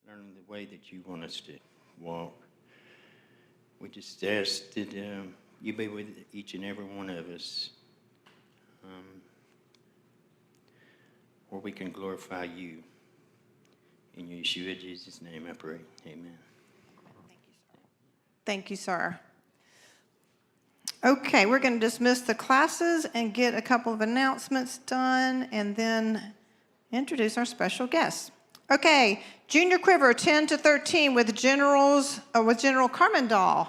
learning the way that you want us to walk. We just ask that you be with each and every one of us, where we can glorify you. In Yeshua Jesus' name I pray. Amen. Thank you, sir. Okay, we're going to dismiss the classes and get a couple of announcements done and then introduce our special guests. Okay, Junior Quiver 10 to 13 with General Carmendall.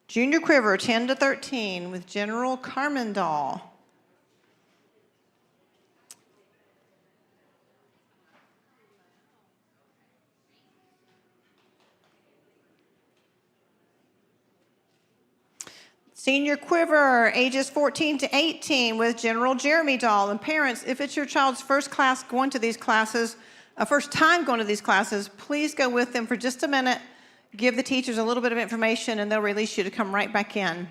Junior Quiver 10 to 13 with General Carmendall. Senior Quiver, ages 14 to 18 with General Jeremy Dahl. And parents, if it's your child's first time going to these classes, please go with them for just a minute, give the teachers a little bit of information, and they'll release you to come right back in.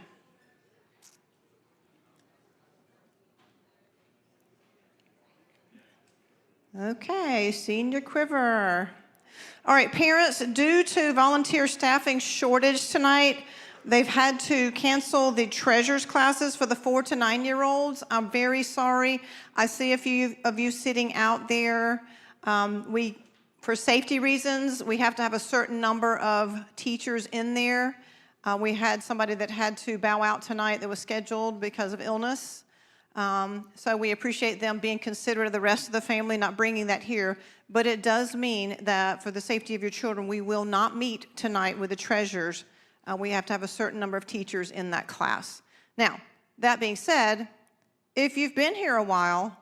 Okay, Senior Quiver. All right, parents, due to volunteer staffing shortage tonight, they've had to cancel the treasures classes for the 4 to 9-year-olds. I'm very sorry. I see a few of you sitting out there. For safety reasons, we have to have a certain number of teachers in there. We had somebody that had to bow out tonight that was scheduled because of illness. So we appreciate them being considerate of the rest of the family, not bringing that here. But it does mean that for the safety of your children, we will not meet tonight with the treasures. We have to have a certain number of teachers in that class. Now, that being said, if you've been here a while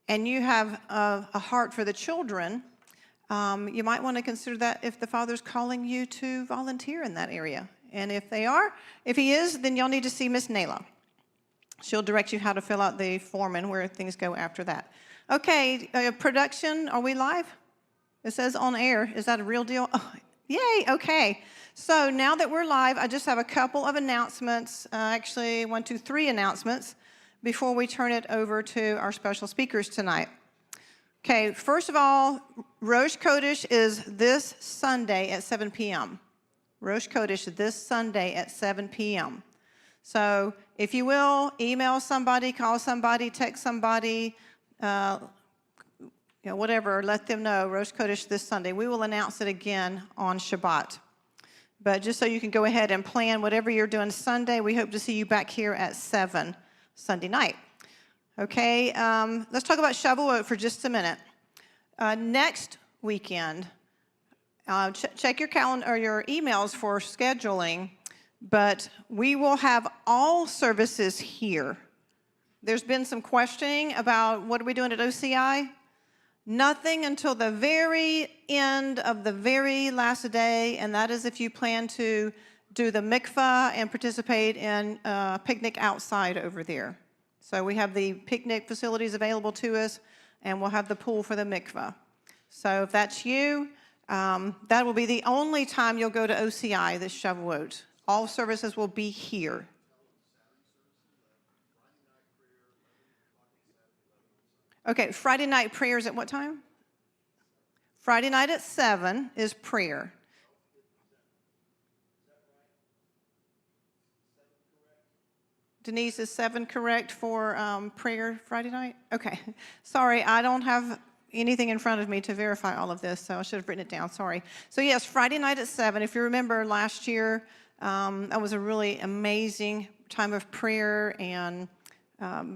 and you have a heart for the children, you might want to consider that if the Father's calling you to volunteer in that area. And if he is, then you'll need to see Miss Nayla. She'll direct you how to fill out the form and where things go after that. Okay, production, are we live? It says on air. Is that a real deal? Oh, yay, okay. So now that we're live, I just have a couple of announcements, actually 1, 2, 3 announcements before we turn it over to our special speakers tonight. Okay, first of all, Rosh Chodesh is this Sunday at 7 p.m. Rosh Chodesh this Sunday at 7 p.m. So if you will, email somebody, call somebody, text somebody, whatever, let them know Rosh Chodesh this Sunday. We will announce it again on Shabbat. But just so you can go ahead and plan whatever you're doing Sunday, we hope to see you back here at 7 Sunday night. Okay, let's talk about Shavuot for just a minute. Next weekend, check your calendar or your emails for scheduling, but we will have all services here. There's been some questioning about what are we doing at OCI? Nothing until the very end of the very last day, and that is if you plan to do the mikvah and participate in a picnic outside over there. So we have the picnic facilities available to us, and we'll have the pool for the mikvah. So if that's you, that will be the only time you'll go to OCI this Shavuot. All services will be here. Okay, Friday night prayers at what time? Friday night at 7 is prayer. Denise, is 7 correct for prayer Friday night? Okay. Sorry, I don't have anything in front of me to verify all of this, so I should have written it down. Sorry. So yes, Friday night at 7. If you remember last year, that was a really amazing time of prayer and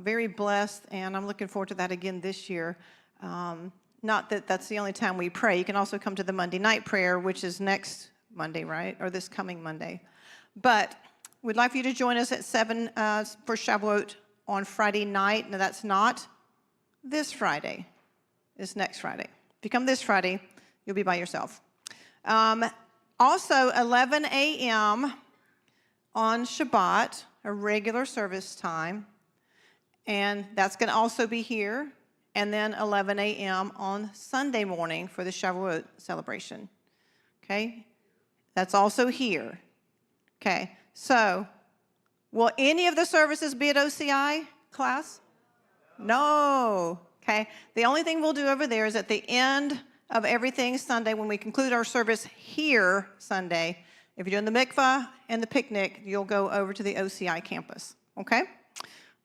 very blessed, and I'm looking forward to that again this year. Not that that's the only time we pray. You can also come to the Monday night prayer, which is next Monday, right? Or this coming Monday. But we'd like for you to join us at 7 for Shavuot on Friday night. Now, that's not this Friday. It's next Friday. If you come this Friday, you'll be by yourself. Also, 11 a.m. on Shabbat, a regular service time. And that's going to also be here. And then 11 a.m. on Sunday morning for the Shavuot celebration. Okay? That's also here. Okay, so will any of the services be at OCI class? No. Okay, the only thing we'll do over there is at the end of everything Sunday when we conclude our service here Sunday. If you're doing the mikvah and the picnic, you'll go over to the OCI campus, okay?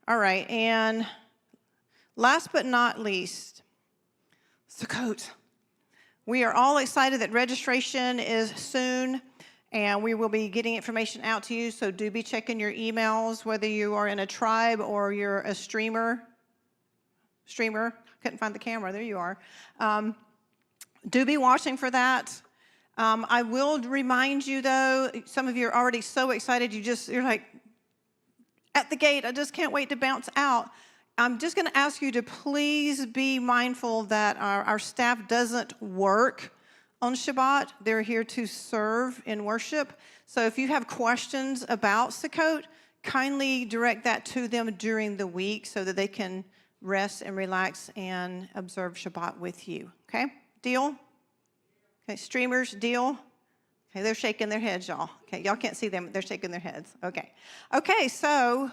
All right, and last but not least, Sukkot. We are all excited that registration is soon, and we will be getting information out to you, so do be checking your emails, whether you are in a tribe or you're a streamer, couldn't find the camera, there you are. Do be watching for that. I will remind you, though, some of you are already so excited, you're like, at the gate, I just can't wait to bounce out. I'm just going to ask you to please be mindful that our staff doesn't work on Shabbat. They're here to serve in worship. So if you have questions about Sukkot, kindly direct that to them during the week so that they can rest and relax and observe Shabbat with you. Okay? Deal? Okay, streamers, deal? Okay, they're shaking their heads, y'all. Okay, y'all can't see them. They're shaking their heads. Okay. Okay, so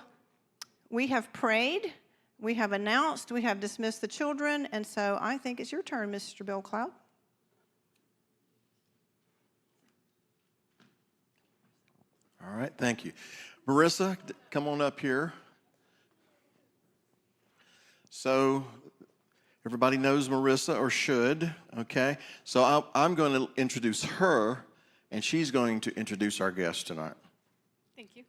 we have prayed. We have announced. We have dismissed the children. And so I think it's your turn, Mr. Bill Cloud. All right, thank you. Marissa, come on up here. So everybody knows Marissa, or should, okay? So I'm going to introduce her, and she's going to introduce our guest tonight. Thank you.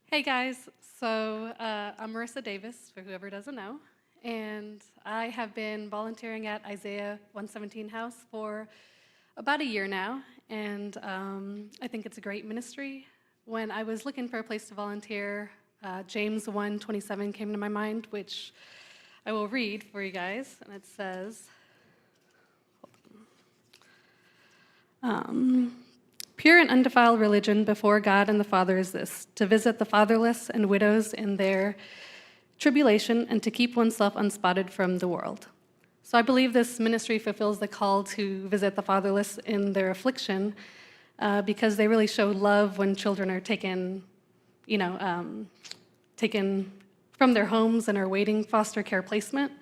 Hey guys, so I'm Marissa Davis, for whoever doesn't know, and I have been volunteering at Isaiah 117 House for about a year now, and I think it's a great ministry. When I was looking for a place to volunteer, James 1:27 came to my mind, which I will read for you guys, and it says, pure and undefiled religion before God and the Father is this, to visit the fatherless and widows in their tribulation and to keep oneself unspotted from the world. So I believe this ministry fulfills the call to visit the fatherless in their affliction because they really show love when children are taken from their homes and are waiting foster care placement.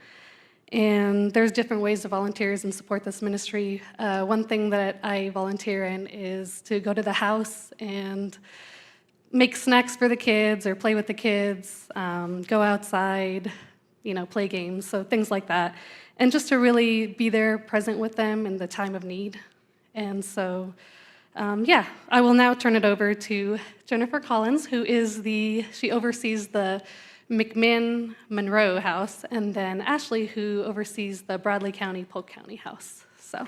And there's different ways to volunteer and support this ministry. One thing that I volunteer in is to go to the house and make snacks for the kids or play with the kids, go outside, play games, so things like that. And just to really be there present with them in the time of need. And so, I will now turn it over to Jennifer Collins, she oversees the McMinn Monroe House, and then Ashley, who oversees the Bradley County, Polk County House. So.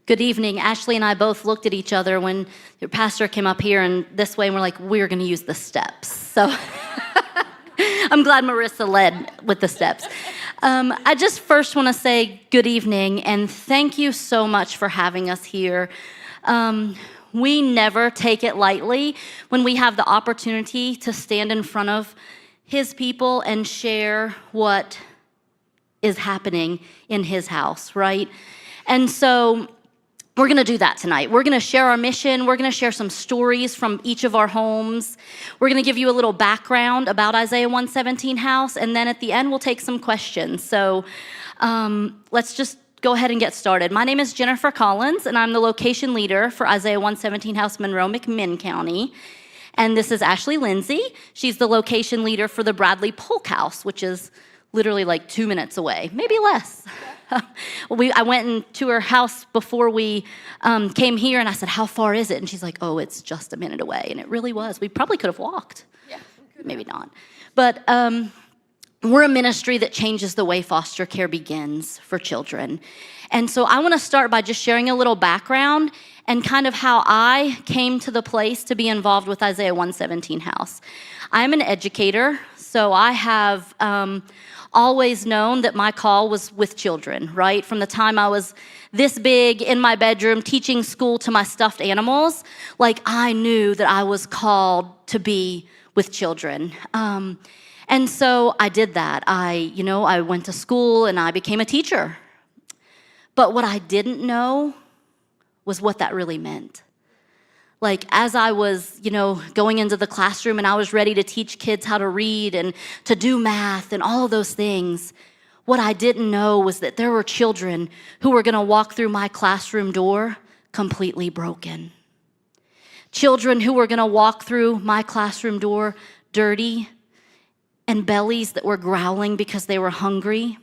Good evening. Ashley and I both looked at each other when your pastor came up here and this way, and we're like, we're going to use the steps. So I'm glad Marissa led with the steps. I just first want to say good evening and thank you so much for having us here. We never take it lightly when we have the opportunity to stand in front of His people and share what is happening in His house, right? And so we're going to do that tonight. We're going to share our mission. We're going to share some stories from each of our homes. We're going to give you a little background about Isaiah 117 House, and then at the end, we'll take some questions. So let's just go ahead and get started. My name is Jennifer Collins, and I'm the location leader for Isaiah 117 House, Monroe, McMinn County. And this is Ashley Lindsay. She's the location leader for the Bradley Polk House, which is literally like 2 minutes away, maybe less. I went into her house before we came here, and I said, how far is it? And she's like, oh, it's just a minute away. And it really was. We probably could have walked. Yeah, maybe not. But we're a ministry that changes the way foster care begins for children. And so I want to start by just sharing a little background and kind of how I came to the place to be involved with Isaiah 117 House. I'm an educator, so I have always known that my call was with children, right? From the time I was this big in my bedroom teaching school to my stuffed animals, like I knew that I was called to be with children. And And so I did that. I went to school and I became a teacher. But what I didn't know was what that really meant. Like, as I was, going into the classroom and I was ready to teach kids how to read and to do math and all of those things, what I didn't know was that there were children who were going to walk through my classroom door completely broken. Children who were going to walk through my classroom door dirty and bellies that were growling because they were hungry.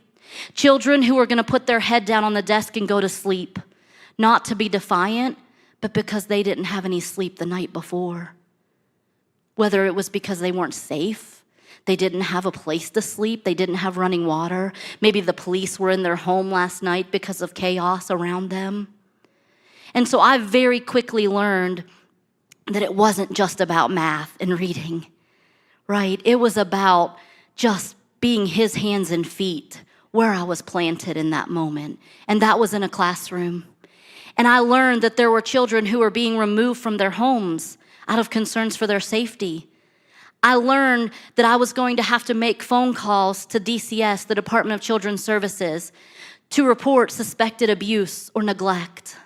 Children who were going to put their head down on the desk and go to sleep, not to be defiant, but because they didn't have any sleep the night before. Whether it was because they weren't safe, they didn't have a place to sleep, they didn't have running water, maybe the police were in their home last night because of chaos around them. And so I very quickly learned that it wasn't just about math and reading, right? It was about just being his hands and feet where I was planted in that moment. And that was in a classroom. And I learned that there were children who were being removed from their homes out of concerns for their safety. I learned that I was going to have to make phone calls to DCS, the Department of Children's Services, to report suspected abuse or neglect.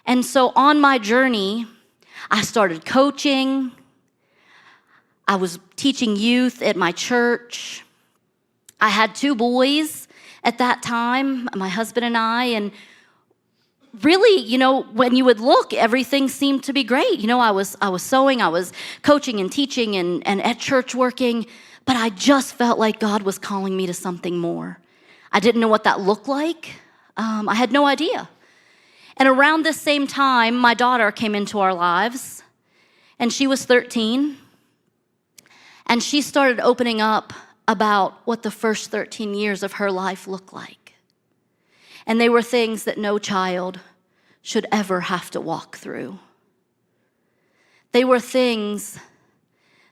And so on my journey, I started coaching. I was teaching youth at my church. I had 2 boys at that time, my husband and I, and really, when you would look, everything seemed to be great. I was sewing, I was coaching and teaching and at church working, but I just felt like God was calling me to something more. I didn't know what that looked like. I had no idea. And around this same time, my daughter came into our lives, and she was 13, and she started opening up about what the first 13 years of her life looked like. And they were things that no child should ever have to walk through. They were things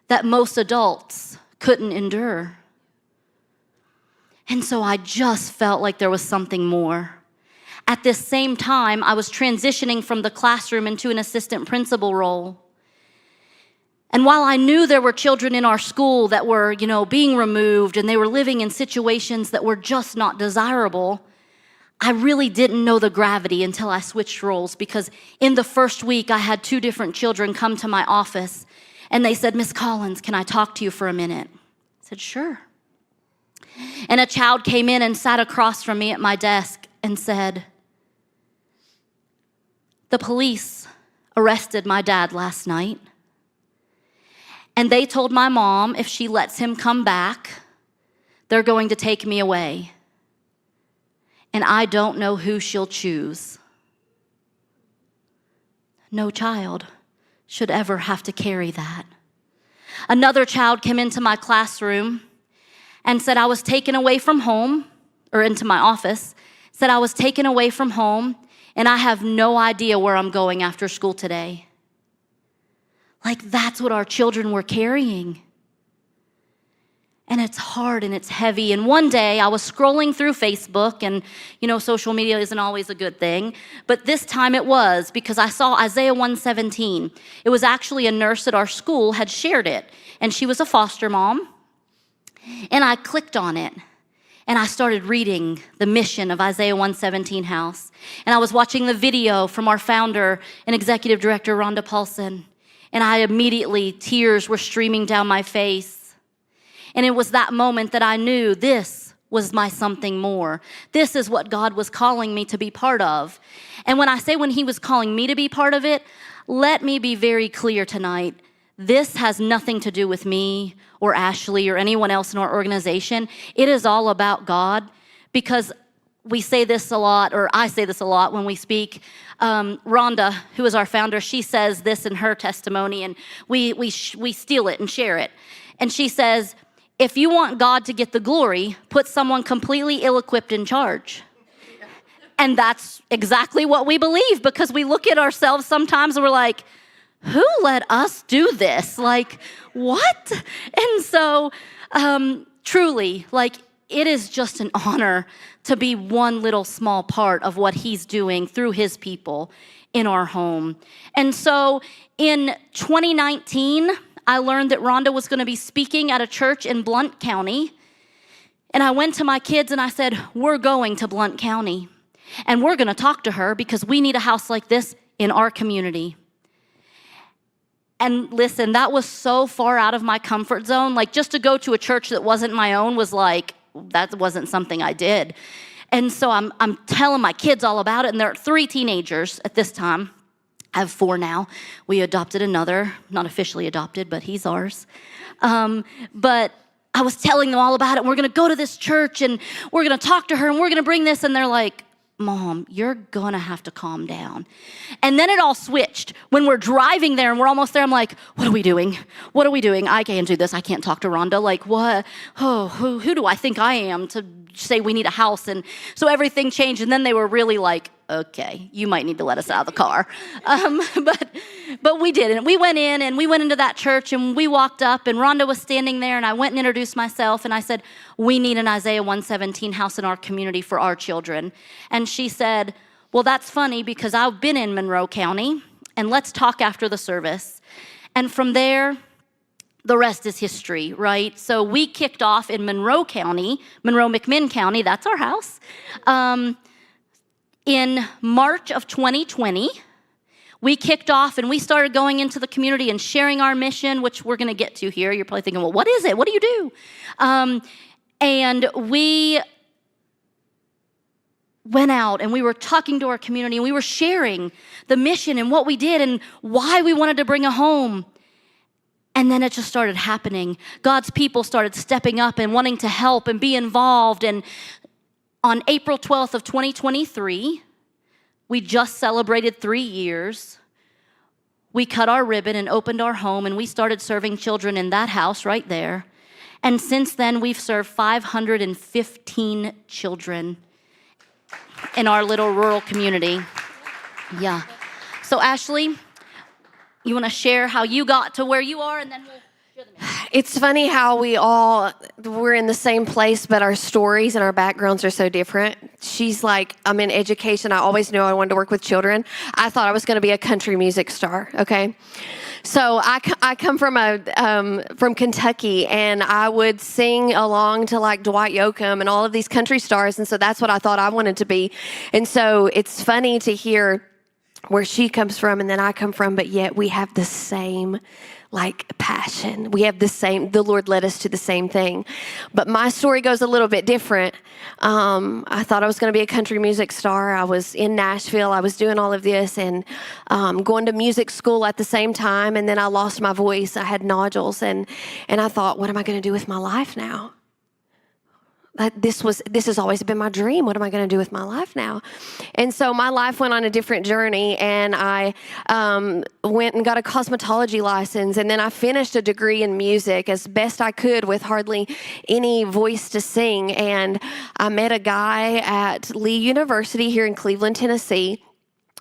that most adults couldn't endure. And so I just felt like there was something more. At this same time, I was transitioning from the classroom into an assistant principal role. And while I knew there were children in our school that were, being removed and they were living in situations that were just not desirable, I really didn't know the gravity until I switched roles, because in the first week, I had 2 different children come to my office and they said, "Miss Collins, can I talk to you for a minute?" I said, "Sure." And a child came in and sat across from me at my desk and said, "The police arrested my dad last night, and they told my mom if she lets him come back, they're going to take me away. And I don't know who she'll choose." No child should ever have to carry that. Another child came into my classroom and said I was taken away from home, or into my office, said I was taken away from home and I have no idea where I'm going after school today. Like, that's what our children were carrying. And it's hard and it's heavy. And one day I was scrolling through Facebook, and social media isn't always a good thing, but this time it was, because I saw Isaiah 1:17. It was actually a nurse at our school had shared it, and she was a foster mom. And I clicked on it. And I started reading the mission of Isaiah 1:17 House. And I was watching the video from our founder and executive director, Rhonda Paulson. And tears were streaming down my face. And it was that moment that I knew this was my something more. This is what God was calling me to be part of. And when I say when he was calling me to be part of it, let me be very clear tonight. This has nothing to do with me or Ashley or anyone else in our organization. It is all about God, because we say this a lot, or I say this a lot when we speak. Rhonda, who is our founder, she says this in her testimony, and we steal it and share it. And she says, if you want God to get the glory, put someone completely ill-equipped in charge. And that's exactly what we believe, because we look at ourselves sometimes and we're like, who let us do this? Like, what? And so, truly, it is just an honor to be one little small part of what he's doing through his people in our home. And so in 2019, I learned that Rhonda was going to be speaking at a church in Blount County. And I went to my kids and I said, we're going to Blount County. And we're going to talk to her because we need a house like this in our community. And listen, that was so far out of my comfort zone. Like, just to go to a church that wasn't my own was like, that wasn't something I did. And so I'm telling my kids all about it. And there are 3 teenagers at this time. I have 4 now. We adopted another, not officially adopted, but he's ours. But I was telling them all about it. We're going to go to this church and we're going to talk to her and we're going to bring this. And they're like, Mom, you're going to have to calm down. And then it all switched. When we're driving there and we're almost there, I'm like, what are we doing? What are we doing? I can't do this. I can't talk to Rhonda. Like, what? Oh, who do I think I am to say we need a house? And so everything changed. And then they were really like, okay, you might need to let us out of the car. But we didn't. We went in and we went into that church and we walked up and Rhonda was standing there and I went and introduced myself and I said, we need an Isaiah 117 house in our community for our children. And she said, well, that's funny because I've been in Monroe County and let's talk after the service. And from there, the rest is history, right? So we kicked off in Monroe County, Monroe-McMinn County, that's our house. In March of 2020, we kicked off and we started going into the community and sharing our mission, which we're going to get to here. You're probably thinking, well, what is it? What do you do? And we went out and we were talking to our community and we were sharing the mission and what we did and why we wanted to bring a home. And then it just started happening. God's people started stepping up and wanting to help and be involved. And on April 12th of 2023, we just celebrated 3 years. We cut our ribbon and opened our home, and we started serving children in that house right there. And since then, we've served 515 children in our little rural community. Yeah. So Ashley, you want to share how you got to where you are, and then we'll share the next. It's funny how we're in the same place, but our stories and our backgrounds are so different. She's like, I'm in education. I always knew I wanted to work with children. I thought I was going to be a country music star, okay? So I come from Kentucky, and I would sing along to like Dwight Yoakam and all of these country stars, and so that's what I thought I wanted to be. And so it's funny to hear where she comes from and then I come from, but yet we have the same like passion. We have the Lord led us to the same thing. But my story goes a little bit different. I thought I was going to be a country music star. I was in Nashville. I was doing all of this and going to music school at the same time. And then I lost my voice. I had nodules. And I thought, what am I going to do with my life now? This has always been my dream. What am I going to do with my life now? And so my life went on a different journey, and I went and got a cosmetology license, and then I finished a degree in music as best I could with hardly any voice to sing. And I met a guy at Lee University here in Cleveland, Tennessee.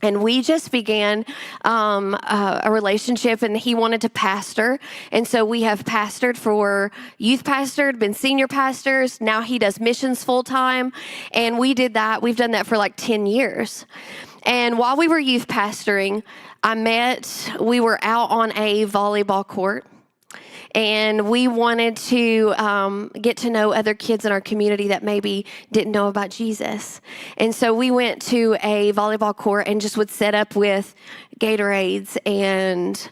And we just began a relationship, and he wanted to pastor. And so we have pastored for youth pastored, been senior pastors. Now he does missions full time. And we did that. We've done that for like 10 years. And while we were youth pastoring, we were out on a volleyball court. And we wanted to get to know other kids in our community that maybe didn't know about Jesus. And so we went to a volleyball court and just would set up with Gatorades and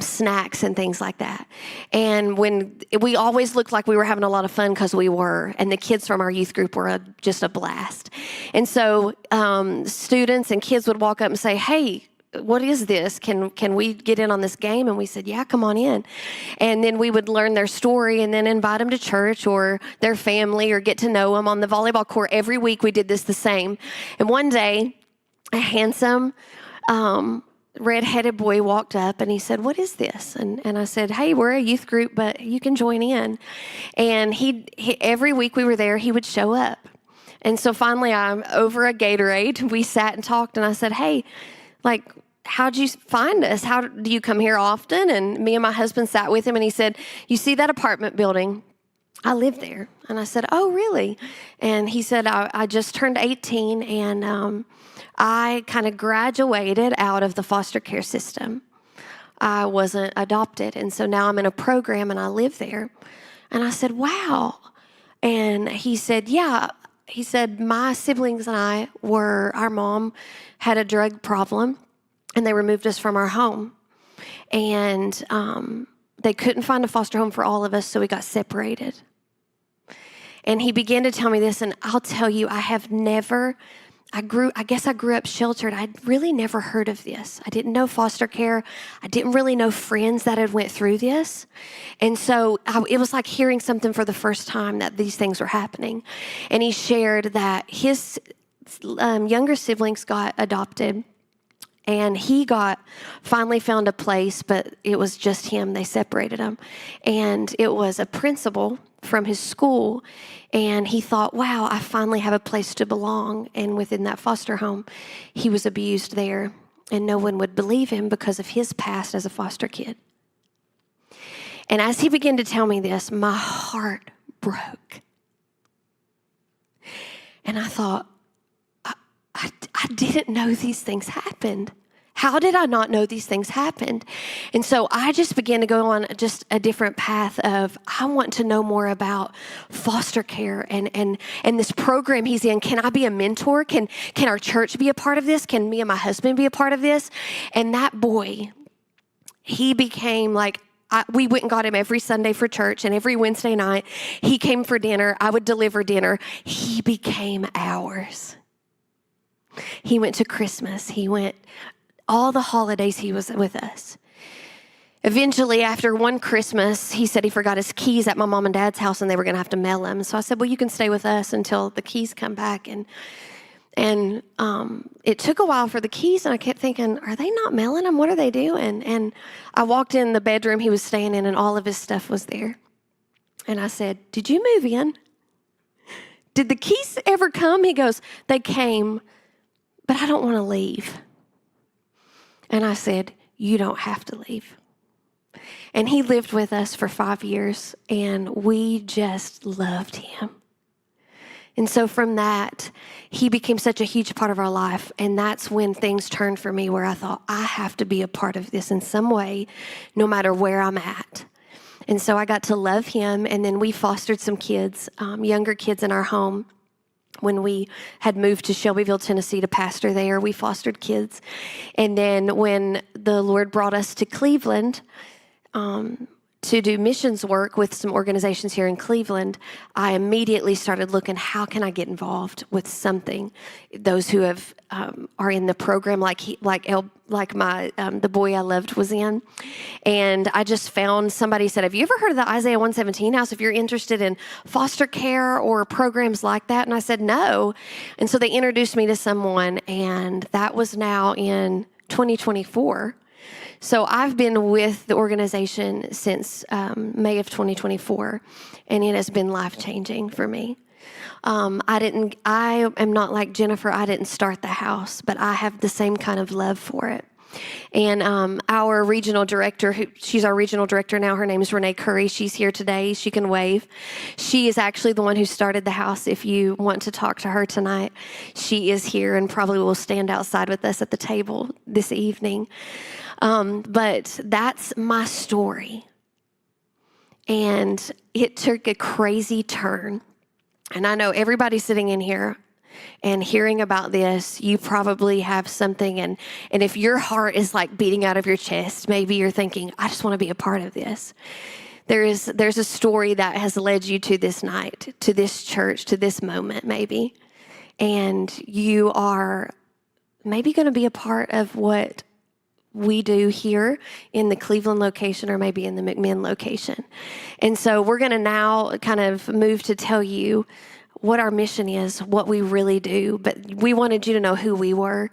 snacks and things like that. And when we always looked like we were having a lot of fun, because we were, and the kids from our youth group were just a blast. And so students and kids would walk up and say, hey, what is this? Can we get in on this game? And we said, yeah, come on in. And then we would learn their story and then invite them to church or their family or get to know them on the volleyball court. Every week we did this the same. And one day, a handsome, red-headed boy walked up and he said, what is this? And I said, hey, we're a youth group, but you can join in. And he every week we were there, he would show up. And so finally, over a Gatorade, we sat and talked, and I said, hey, like, how'd you find us? How do you come here often? And me and my husband sat with him, and he said, you see that apartment building? I live there. And I said, oh, really? And he said, I just turned 18, and I kind of graduated out of the foster care system. I wasn't adopted. And so now I'm in a program and I live there. And I said, wow. And he said, yeah. He said, my siblings and our mom had a drug problem and they removed us from our home. And they couldn't find a foster home for all of us, so we got separated. And he began to tell me this, and I'll tell you, I guess I grew up sheltered. I'd really never heard of this. I didn't know foster care. I didn't really know friends that had went through this. And so it was like hearing something for the first time that these things were happening. And he shared that his younger siblings got adopted. And he finally found a place, but it was just him. They separated him. And it was a principal from his school. And he thought, wow, I finally have a place to belong. And within that foster home, he was abused there. And no one would believe him because of his past as a foster kid. And as he began to tell me this, my heart broke. And I thought, I didn't know these things happened. How did I not know these things happened? And so I just began to go on just a different path of, I want to know more about foster care and this program he's in. Can I be a mentor? Can our church be a part of this? Can me and my husband be a part of this? And that boy, he became like, we went and got him every Sunday for church, and every Wednesday night he came for dinner. I would deliver dinner. He became ours. He went to Christmas. He went all the holidays he was with us. Eventually, after one Christmas, he said he forgot his keys at my mom and dad's house and they were going to have to mail them. So I said, well, you can stay with us until the keys come back. And it took a while for the keys, and I kept thinking, are they not mailing them? What are they doing? And I walked in the bedroom he was staying in, and all of his stuff was there. And I said, did you move in? Did the keys ever come? He goes, they came, but I don't want to leave. And I said, you don't have to leave. And he lived with us for 5 years, and we just loved him. And so from that, he became such a huge part of our life. And that's when things turned for me, where I thought, I have to be a part of this in some way, no matter where I'm at. And so I got to love him. And then we fostered some kids, younger kids in our home. When we had moved to Shelbyville, Tennessee to pastor there, we fostered kids. And then when the Lord brought us to Cleveland, to do missions work with some organizations here in Cleveland, I immediately started looking, how can I get involved with something? Those who have are in the program, the boy I loved was in. And I just found somebody said, have you ever heard of the Isaiah 117 house? If you're interested in foster care or programs like that. And I said, no. And so they introduced me to someone, and that was now in 2024. So I've been with the organization since May of 2024, and it has been life-changing for me. I am not like Jennifer. I didn't start the house, but I have the same kind of love for it. And our regional director, she's our regional director now, her name is Renee Curry. She's here today. She can wave. She is actually the one who started the house. If you want to talk to her tonight, she is here and probably will stand outside with us at the table this evening. But that's my story. And it took a crazy turn. And I know everybody sitting in here and hearing about this, you probably have something. And if your heart is like beating out of your chest, maybe you're thinking, I just want to be a part of this. There's a story that has led you to this night, to this church, to this moment maybe. And you are maybe going to be a part of what we do here in the Cleveland location, or maybe in the McMinn location. And so we're going to now kind of move to tell you what our mission is, what we really do. But we wanted you to know who we were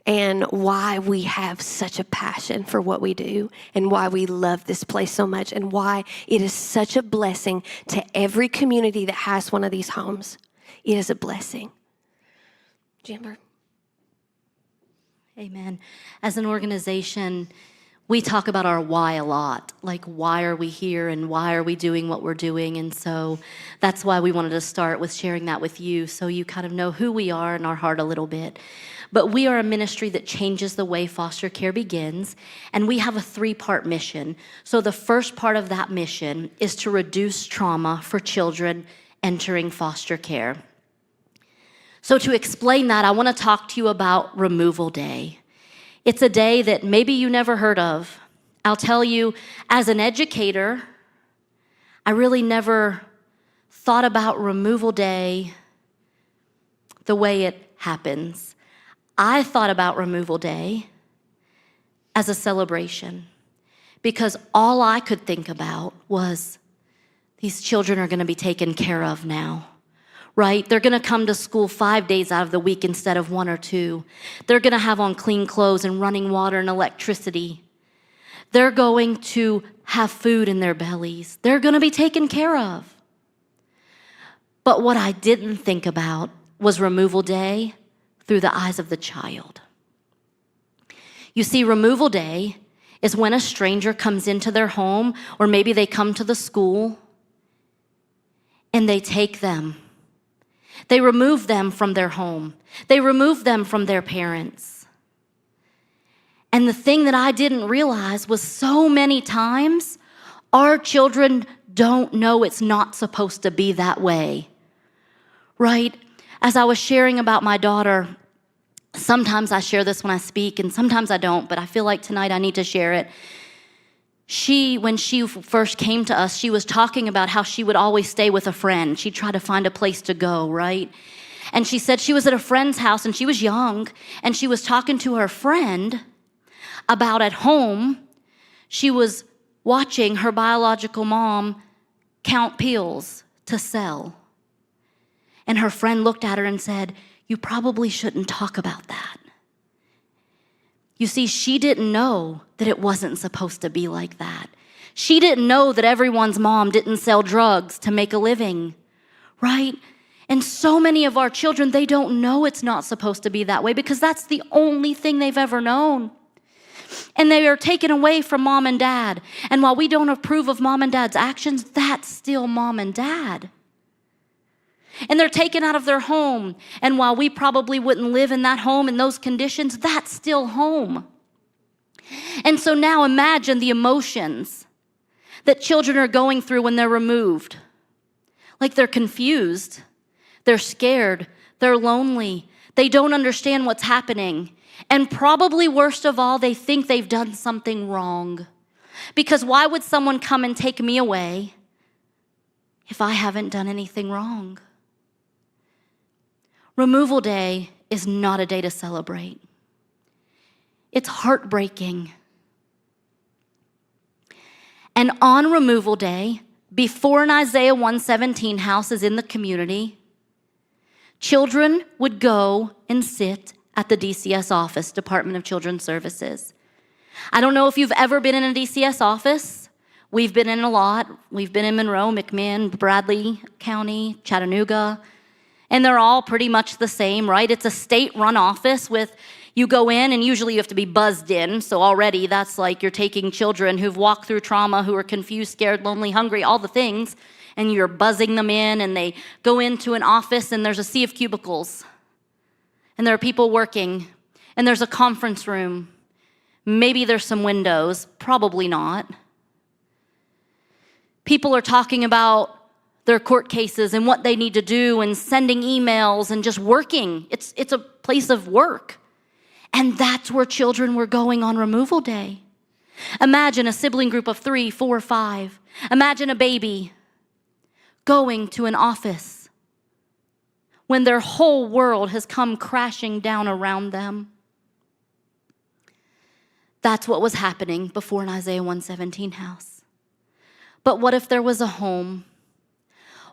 and why we have such a passion for what we do, and why we love this place so much, and why it is such a blessing to every community that has one of these homes. It is a blessing. Jimber. Amen. As an organization, we talk about our why a lot. Like, why are we here and why are we doing what we're doing? And so that's why we wanted to start with sharing that with you, so you kind of know who we are in our heart a little bit. But we are a ministry that changes the way foster care begins, and we have a 3-part mission. So the first part of that mission is to reduce trauma for children entering foster care. So to explain that, I want to talk to you about Removal Day. It's a day that maybe you never heard of. I'll tell you, as an educator, I really never thought about Removal Day the way it happens. I thought about Removal Day as a celebration, because all I could think about was these children are going to be taken care of now. Right? They're going to come to school 5 days out of the week instead of 1 or 2. They're going to have on clean clothes and running water and electricity. They're going to have food in their bellies. They're going to be taken care of. But what I didn't think about was Removal Day through the eyes of the child. You see, Removal Day is when a stranger comes into their home, or maybe they come to the school, and they take them. They remove them from their home. They remove them from their parents. And the thing that I didn't realize was so many times our children don't know it's not supposed to be that way, right? As I was sharing about my daughter, sometimes I share this when I speak and sometimes I don't, but I feel like tonight I need to share it. When she first came to us, she was talking about how she would always stay with a friend. She'd try to find a place to go, right? And she said she was at a friend's house and she was young, and she was talking to her friend about at home, she was watching her biological mom count pills to sell. And her friend looked at her and said, "You probably shouldn't talk about that." You see, she didn't know that it wasn't supposed to be like that. She didn't know that everyone's mom didn't sell drugs to make a living, right? And so many of our children, they don't know it's not supposed to be that way because that's the only thing they've ever known. And they are taken away from mom and dad. And while we don't approve of mom and dad's actions, that's still mom and dad. And they're taken out of their home. And while we probably wouldn't live in that home in those conditions, that's still home. And so now imagine the emotions that children are going through when they're removed. Like, they're confused, they're scared, they're lonely, they don't understand what's happening. And probably worst of all, they think they've done something wrong. Because why would someone come and take me away if I haven't done anything wrong? Removal Day is not a day to celebrate. It's heartbreaking. And on Removal Day, before an Isaiah 117 house is in the community, children would go and sit at the DCS office, Department of Children's Services. I don't know if you've ever been in a DCS office. We've been in a lot. We've been in Monroe, McMinn, Bradley County, Chattanooga. And they're all pretty much the same, right? It's a state-run office with, you go in and usually you have to be buzzed in. So already that's like you're taking children who've walked through trauma, who are confused, scared, lonely, hungry, all the things, and you're buzzing them in, and they go into an office and there's a sea of cubicles. And there are people working, and there's a conference room. Maybe there's some windows, probably not. People are talking about their court cases and what they need to do and sending emails and just working. It's a place of work. And that's where children were going on Removal Day. Imagine a sibling group of 3, 4, 5. Imagine a baby going to an office when their whole world has come crashing down around them. That's what was happening before an Isaiah 117 house. But what if there was a home?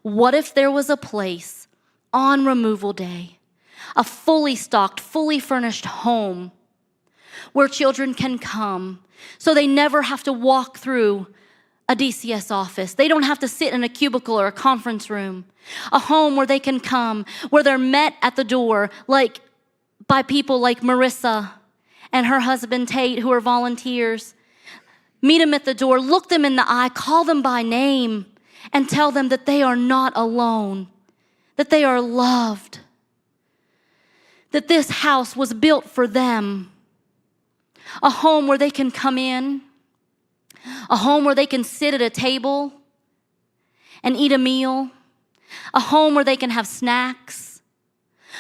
What if there was a place on Removal Day, a fully stocked, fully furnished home where children can come so they never have to walk through a DCS office. They don't have to sit in a cubicle or a conference room. A home where they can come, where they're met at the door by people like Marissa and her husband Tate, who are volunteers. Meet them at the door, look them in the eye, call them by name, and tell them that they are not alone, that they are loved, that this house was built for them. A home where they can come in, a home where they can sit at a table and eat a meal, a home where they can have snacks,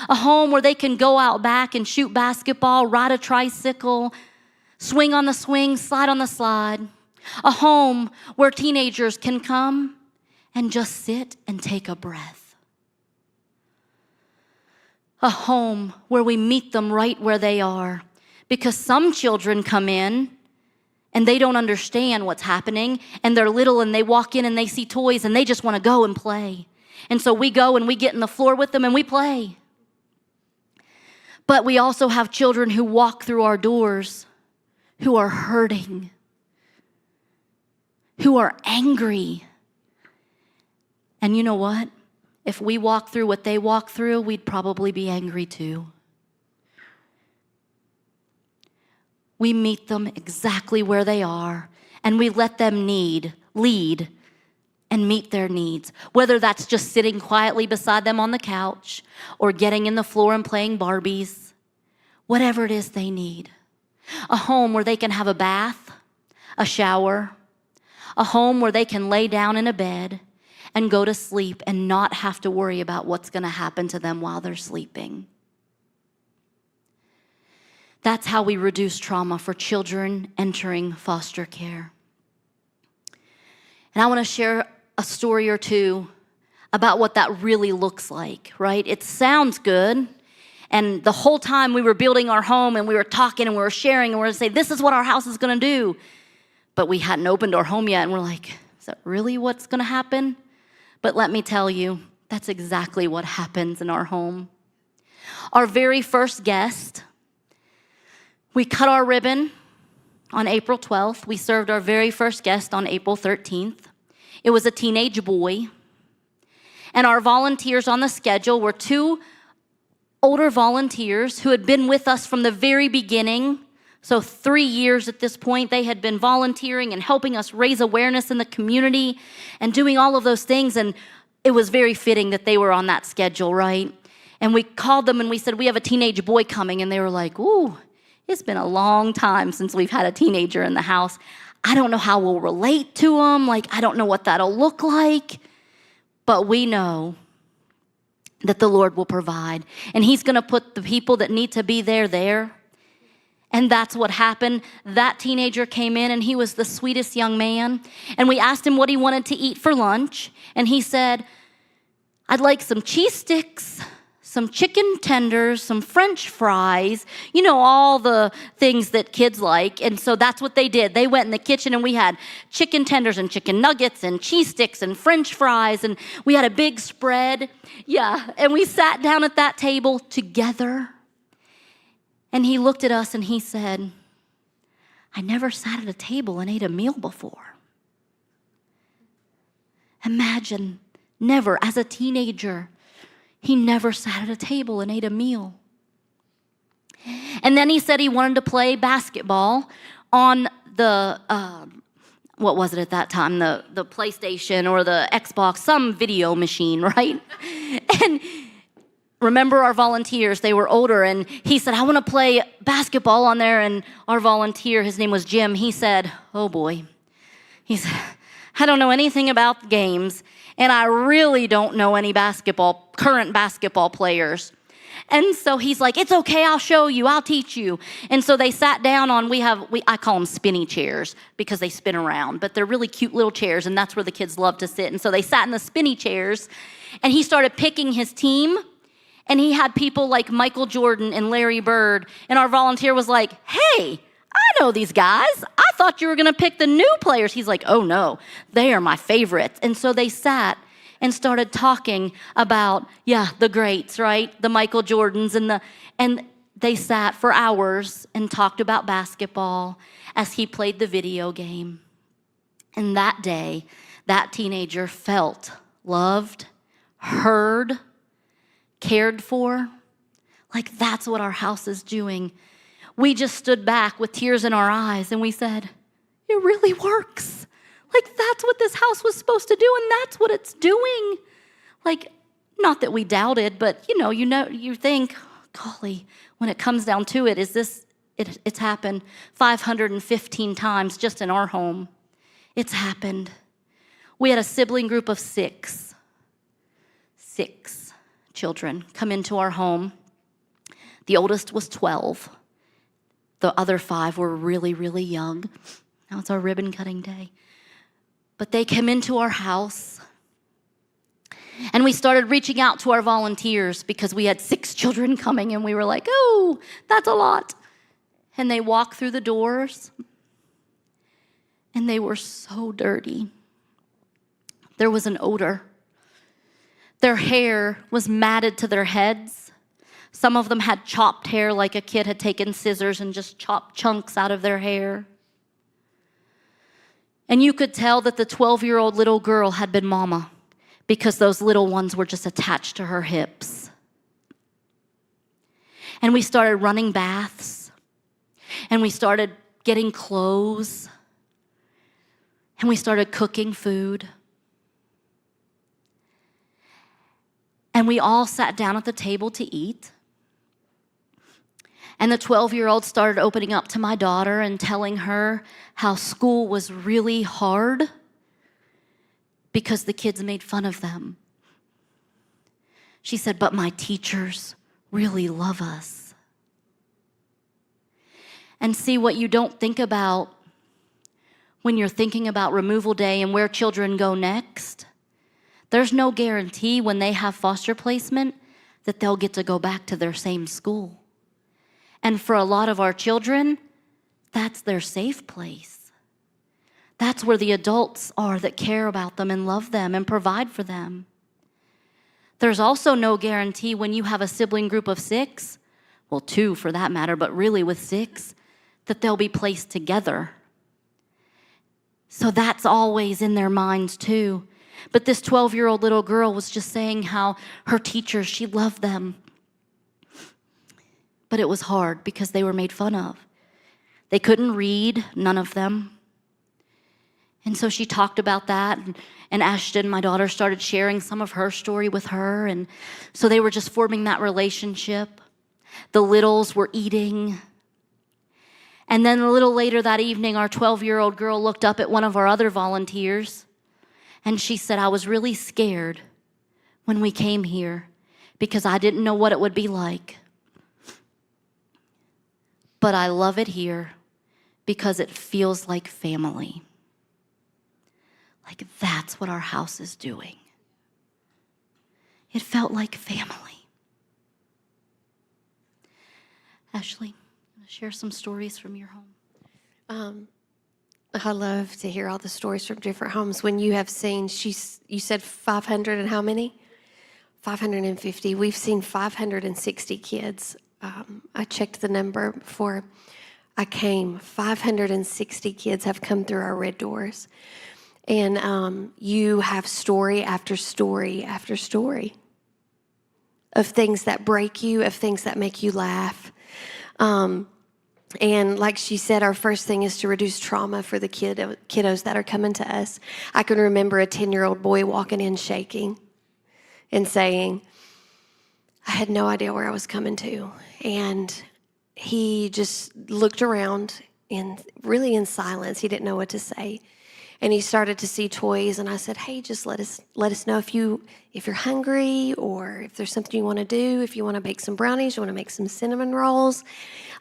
a home where they can go out back and shoot basketball, ride a tricycle, swing on the swing, slide on the slide, a home where teenagers can come and just sit and take a breath. A home where we meet them right where they are. Because some children come in and they don't understand what's happening, and they're little and they walk in and they see toys and they just want to go and play. And so we go and we get in the floor with them and we play. But we also have children who walk through our doors who are hurting, who are angry. And you know what? If we walk through what they walk through, we'd probably be angry too. We meet them exactly where they are, and we let them lead, and meet their needs. Whether that's just sitting quietly beside them on the couch, or getting in the floor and playing Barbies, whatever it is they need. A home where they can have a bath, a shower, a home where they can lay down in a bed and go to sleep and not have to worry about what's going to happen to them while they're sleeping. That's how we reduce trauma for children entering foster care. And I want to share a story or two about what that really looks like, right? It sounds good. And the whole time we were building our home and we were talking and we were sharing and we were going to say, this is what our house is going to do. But we hadn't opened our home yet. And we're like, is that really what's going to happen? But let me tell you, that's exactly what happens in our home. Our very first guest, we cut our ribbon on April 12th. We served our very first guest on April 13th. It was a teenage boy. And our volunteers on the schedule were 2 older volunteers who had been with us from the very beginning. So 3 years at this point, they had been volunteering and helping us raise awareness in the community and doing all of those things. And it was very fitting that they were on that schedule, right? And we called them and we said, we have a teenage boy coming. And they were like, ooh, it's been a long time since we've had a teenager in the house. I don't know how we'll relate to him. Like, I don't know what that'll look like. But we know that the Lord will provide. And he's going to put the people that need to be there. And that's what happened. That teenager came in and he was the sweetest young man. And we asked him what he wanted to eat for lunch. And he said, I'd like some cheese sticks, some chicken tenders, some French fries, you know, all the things that kids like. And so that's what they did. They went in the kitchen and we had chicken tenders and chicken nuggets and cheese sticks and French fries. And we had a big spread. Yeah. And we sat down at that table together. And he looked at us and he said, I never sat at a table and ate a meal before. Imagine, never, as a teenager, he never sat at a table and ate a meal. And then he said he wanted to play basketball on the, what was it at that time? The PlayStation or the Xbox, some video machine, right? And remember our volunteers, they were older, and he said, I want to play basketball on there. And our volunteer, his name was Jim, he said, oh boy. He said, I don't know anything about games, and I really don't know any current basketball players. And so he's like, it's okay, I'll show you, I'll teach you. And so they sat down on, I call them spinny chairs because they spin around, but they're really cute little chairs, and that's where the kids love to sit. And so they sat in the spinny chairs, and he started picking his team. And he had people like Michael Jordan and Larry Bird. And our volunteer was like, hey, I know these guys. I thought you were going to pick the new players. He's like, oh, no, they are my favorites. And so they sat and started talking about, the greats, right? The Michael Jordans. And they sat for hours and talked about basketball as he played the video game. And that day, that teenager felt loved, heard, cared for. Like, that's what our house is doing. We just stood back with tears in our eyes and we said, it really works. Like, that's what this house was supposed to do, and that's what it's doing. Like, not that we doubted, but you think, golly, when it comes down to it, it's happened 515 times just in our home. It's happened. We had a sibling group of six children come into our home. The oldest was 12. The other 5 were really, really young. Now it's our ribbon cutting day. But they came into our house, and we started reaching out to our volunteers because we had 6 children coming, and we were like, oh, that's a lot. And they walked through the doors, and they were so dirty. There was an odor. Their hair was matted to their heads. Some of them had chopped hair, like a kid had taken scissors and just chopped chunks out of their hair. And you could tell that the 12-year-old little girl had been mama because those little ones were just attached to her hips. And we started running baths, and we started getting clothes, and we started cooking food. And we all sat down at the table to eat. And the 12-year-old started opening up to my daughter and telling her how school was really hard because the kids made fun of them. She said, but my teachers really love us. And see, what you don't think about when you're thinking about removal day and where children go next, there's no guarantee when they have foster placement that they'll get to go back to their same school. And for a lot of our children, that's their safe place. That's where the adults are that care about them and love them and provide for them. There's also no guarantee when you have a sibling group of 6, well, 2 for that matter, but really with 6, that they'll be placed together. So that's always in their minds too. But this 12-year-old little girl was just saying how her teachers, she loved them. But it was hard because they were made fun of. They couldn't read, none of them. And so she talked about that, and Ashton, my daughter, started sharing some of her story with her, and so they were just forming that relationship. The littles were eating. And then a little later that evening, our 12-year-old girl looked up at one of our other volunteers, and she said, I was really scared when we came here because I didn't know what it would be like. But I love it here because it feels like family. Like that's what our house is doing. It felt like family. Ashley, share some stories from your home. I love to hear all the stories from different homes. When you have seen, you said 500 and how many? 550. We've seen 560 kids. I checked the number before I came. 560 kids have come through our red doors. And you have story after story after story of things that break you, of things that make you laugh. And like she said, our first thing is to reduce trauma for the kiddos that are coming to us. I can remember a 10-year-old boy walking in shaking and saying, I had no idea where I was coming to. And he just looked around really in silence. He didn't know what to say. And he started to see toys, and I said, hey, just let us know if you're hungry or if there's something you want to do, if you want to bake some brownies, you want to make some cinnamon rolls.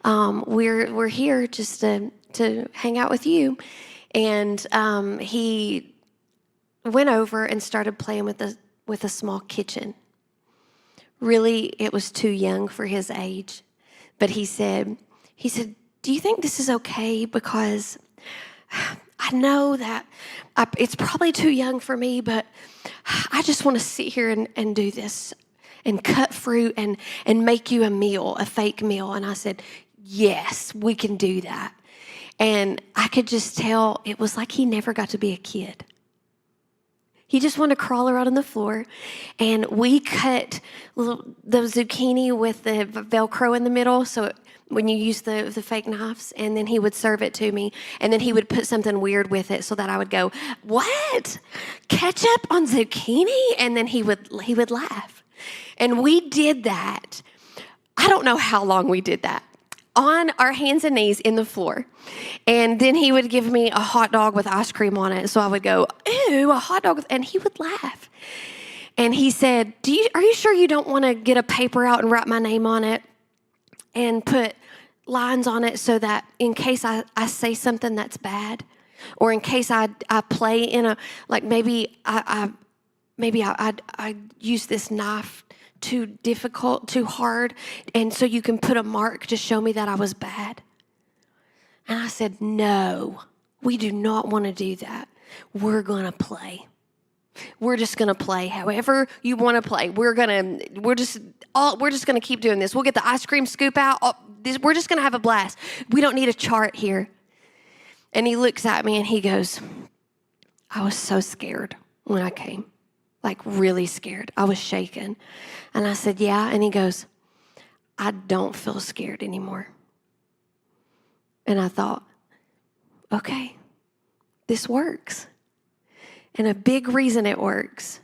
We're here just to hang out with you. And he went over and started playing with a small kitchen. Really, it was too young for his age. But he said, do you think this is okay? Because I know that it's probably too young for me, but I just want to sit here and do this and cut fruit and make you a meal, a fake meal. And I said, yes, we can do that. And I could just tell it was like he never got to be a kid. He just wanted to crawl around on the floor. And we cut the zucchini with the Velcro in the middle, so when you use the fake knives, and then he would serve it to me. And then he would put something weird with it so that I would go, what? Ketchup on zucchini? And then he would laugh. And we did that. I don't know how long we did that. On our hands and knees in the floor. And then he would give me a hot dog with ice cream on it. So I would go, ew, a hot dog. And he would laugh. And he said, are you sure you don't want to get a paper out and write my name on it and put lines on it so that in case I say something that's bad, or in case I play in a, like maybe I use this knife too difficult, too hard, and so you can put a mark to show me that I was bad. And I said, no, we do not want to do that. We're going to play. We're just going to play however you want to play. We're just going to keep doing this. We'll get the ice cream scoop out. We're just going to have a blast. We don't need a chart here. And he looks at me and he goes, I was so scared when I came. Like really scared. I was shaken. And I said, yeah. And he goes, I don't feel scared anymore. And I thought, okay, this works. And a big reason it works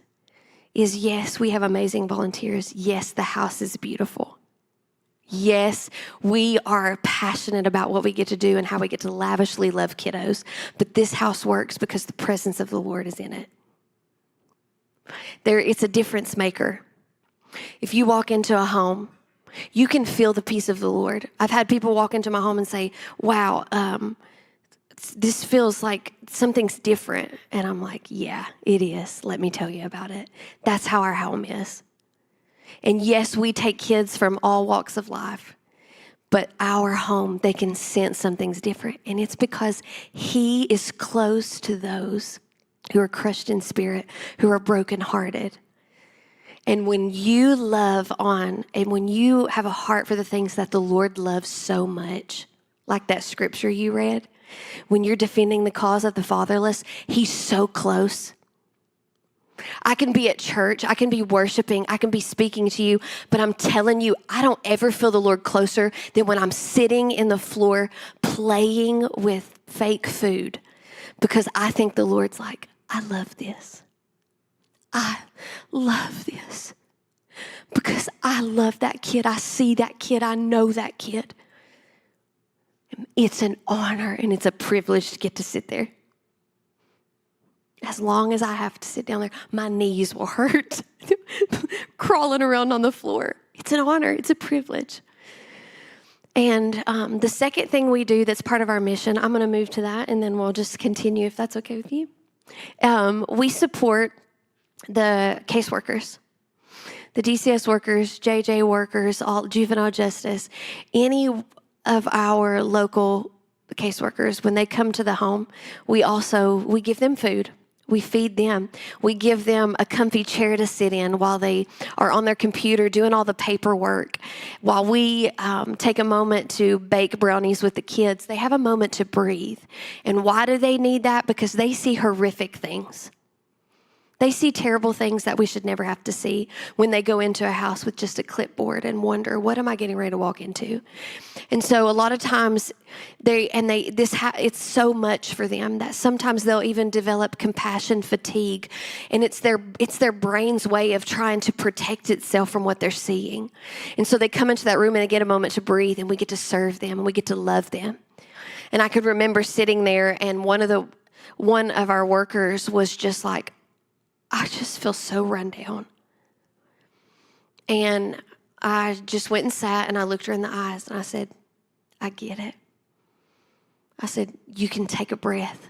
is, yes, we have amazing volunteers. Yes, the house is beautiful. Yes, we are passionate about what we get to do and how we get to lavishly love kiddos. But this house works because the presence of the Lord is in it. It's a difference maker. If you walk into a home, you can feel the peace of the Lord. I've had people walk into my home and say, wow, this feels like something's different. And I'm like, yeah, it is. Let me tell you about it. That's how our home is. And yes, we take kids from all walks of life. But our home, they can sense something's different. And it's because He is close to those who are crushed in spirit, who are brokenhearted. And when you love on, and when you have a heart for the things that the Lord loves so much, like that scripture you read, when you're defending the cause of the fatherless, He's so close. I can be at church, I can be worshiping, I can be speaking to you, but I'm telling you, I don't ever feel the Lord closer than when I'm sitting in the floor playing with fake food, because I think the Lord's like, I love this. I love this because I love that kid. I see that kid. I know that kid. It's an honor and it's a privilege to get to sit there. As long as I have to sit down there, my knees will hurt crawling around on the floor. It's an honor. It's a privilege. And the second thing we do that's part of our mission, I'm going to move to that and then we'll just continue if that's okay with you. We support the caseworkers, the DCS workers, JJ workers, all juvenile justice, any of our local caseworkers. When they come to the home, we give them food. We feed them. We give them a comfy chair to sit in while they are on their computer doing all the paperwork. While we take a moment to bake brownies with the kids, they have a moment to breathe. And why do they need that? Because they see horrific things. They see terrible things that we should never have to see when they go into a house with just a clipboard and wonder, what am I getting ready to walk into? And so a lot of times it's so much for them that sometimes they'll even develop compassion fatigue. And it's their brain's way of trying to protect itself from what they're seeing. And so they come into that room and they get a moment to breathe and we get to serve them and we get to love them. And I could remember sitting there and one of our workers was just like, I just feel so run down. And I just went and sat and I looked her in the eyes and I said, I get it. I said, you can take a breath.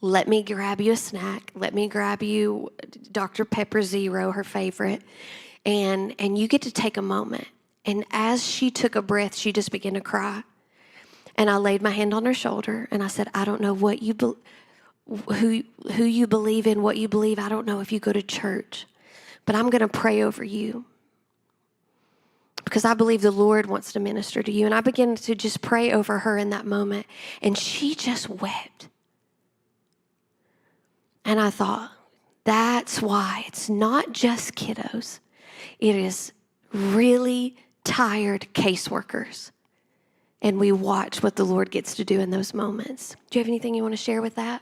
Let me grab you a snack. Let me grab you Dr. Pepper Zero, her favorite. And you get to take a moment. And as she took a breath, she just began to cry. And I laid my hand on her shoulder and I said, I don't know what you who you believe in, what you believe. I don't know if you go to church, but I'm going to pray over you because I believe the Lord wants to minister to you. And I began to just pray over her in that moment, and she just wept. And I thought, That's why it's not just kiddos. It is really tired caseworkers. And we watch what the Lord gets to do in those moments. Do you have anything you want to share with that?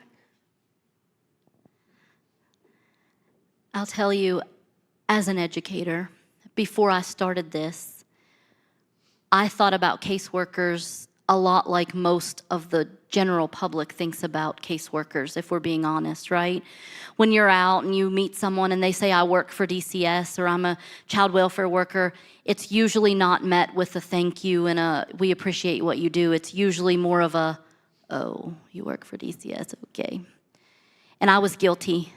I'll tell you, as an educator, before I started this, I thought about caseworkers a lot like most of the general public thinks about caseworkers, if we're being honest, right? When you're out and you meet someone and they say, I work for DCS or I'm a child welfare worker, it's usually not met with a thank you and a, we appreciate what you do. It's usually more of a, oh, you work for DCS, okay. And I was guilty.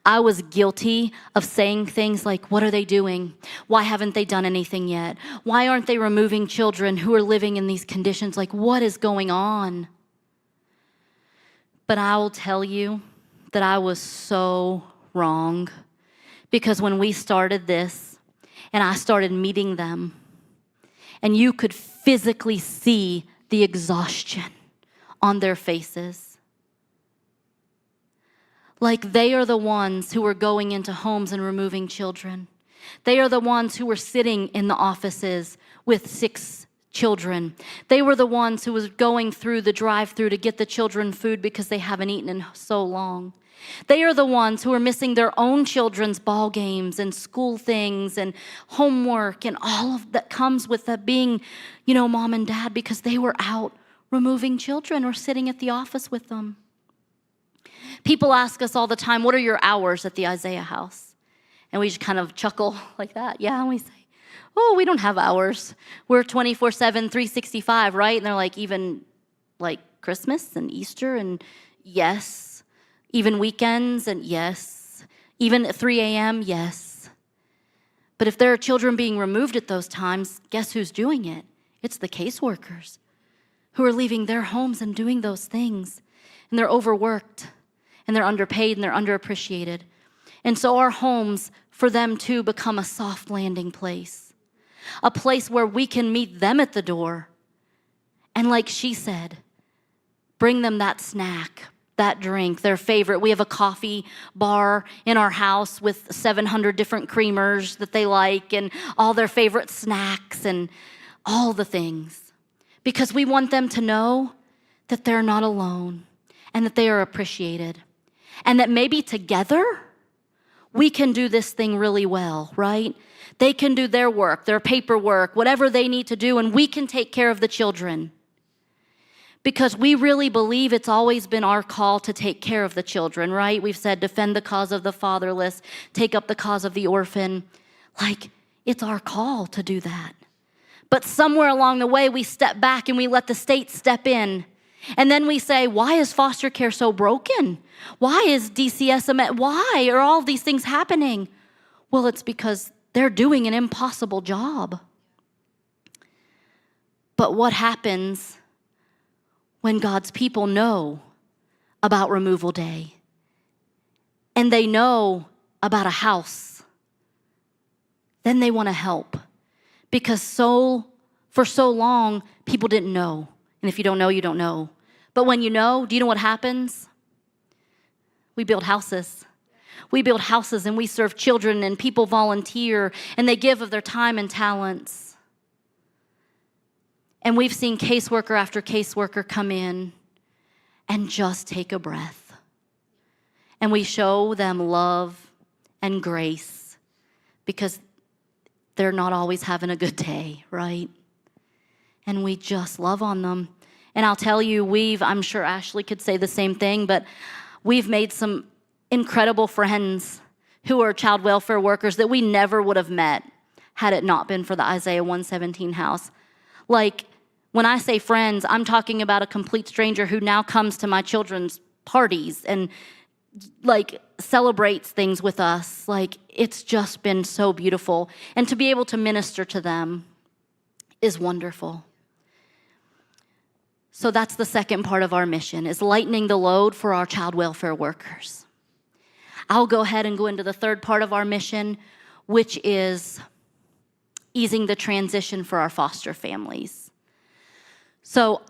I was guilty of saying things like, what are they doing? Why haven't they done anything yet? Why aren't they removing children who are living in these conditions? Like, what is going on? But I will tell you that I was so wrong, because when we started this and I started meeting them, and you could physically see the exhaustion on their faces. Like they are the ones who are going into homes and removing children. They are the ones who were sitting in the offices with 6 children. They were the ones who was going through the drive-through to get the children food because they haven't eaten in so long. They are the ones who are missing their own children's ball games and school things and homework and all of that comes with that being, mom and dad, because they were out removing children or sitting at the office with them. People ask us all the time, what are your hours at the Isaiah House? And we just kind of chuckle like that. Yeah, and we say, oh, we don't have hours. We're 24/7, 365, right? And they're like, even like Christmas and Easter and yes. Even weekends and yes. Even at 3 a.m., yes. But if there are children being removed at those times, guess who's doing it? It's the caseworkers who are leaving their homes and doing those things. And they're overworked. And they're underpaid and they're underappreciated. And so our homes, for them too, become a soft landing place. A place where we can meet them at the door. And like she said, bring them that snack, that drink, their favorite. We have a coffee bar in our house with 700 different creamers that they like and all their favorite snacks and all the things. Because we want them to know that they're not alone and that they are appreciated. And that maybe together, we can do this thing really well, right? They can do their work, their paperwork, whatever they need to do, and we can take care of the children. Because we really believe it's always been our call to take care of the children, right? We've said, defend the cause of the fatherless, take up the cause of the orphan. Like, it's our call to do that. But somewhere along the way, we step back and we let the state step in. And then we say, why is foster care so broken? Why is DCS, why are all these things happening? Well, it's because they're doing an impossible job. But what happens when God's people know about removal day and they know about a house? Then they want to help, because for so long, people didn't know. And if you don't know, you don't know. But when you know, do you know what happens? We build houses. We build houses and we serve children and people volunteer and they give of their time and talents. And we've seen caseworker after caseworker come in and just take a breath. And we show them love and grace because they're not always having a good day, right? And we just love on them. And I'll tell you, I'm sure Ashley could say the same thing, but we've made some incredible friends who are child welfare workers that we never would have met had it not been for the Isaiah 117 house. Like, when I say friends, I'm talking about a complete stranger who now comes to my children's parties and like celebrates things with us. Like, it's just been so beautiful. And to be able to minister to them is wonderful. So that's the second part of our mission, is lightening the load for our child welfare workers. I'll go ahead and go into the third part of our mission, which is easing the transition for our foster families. So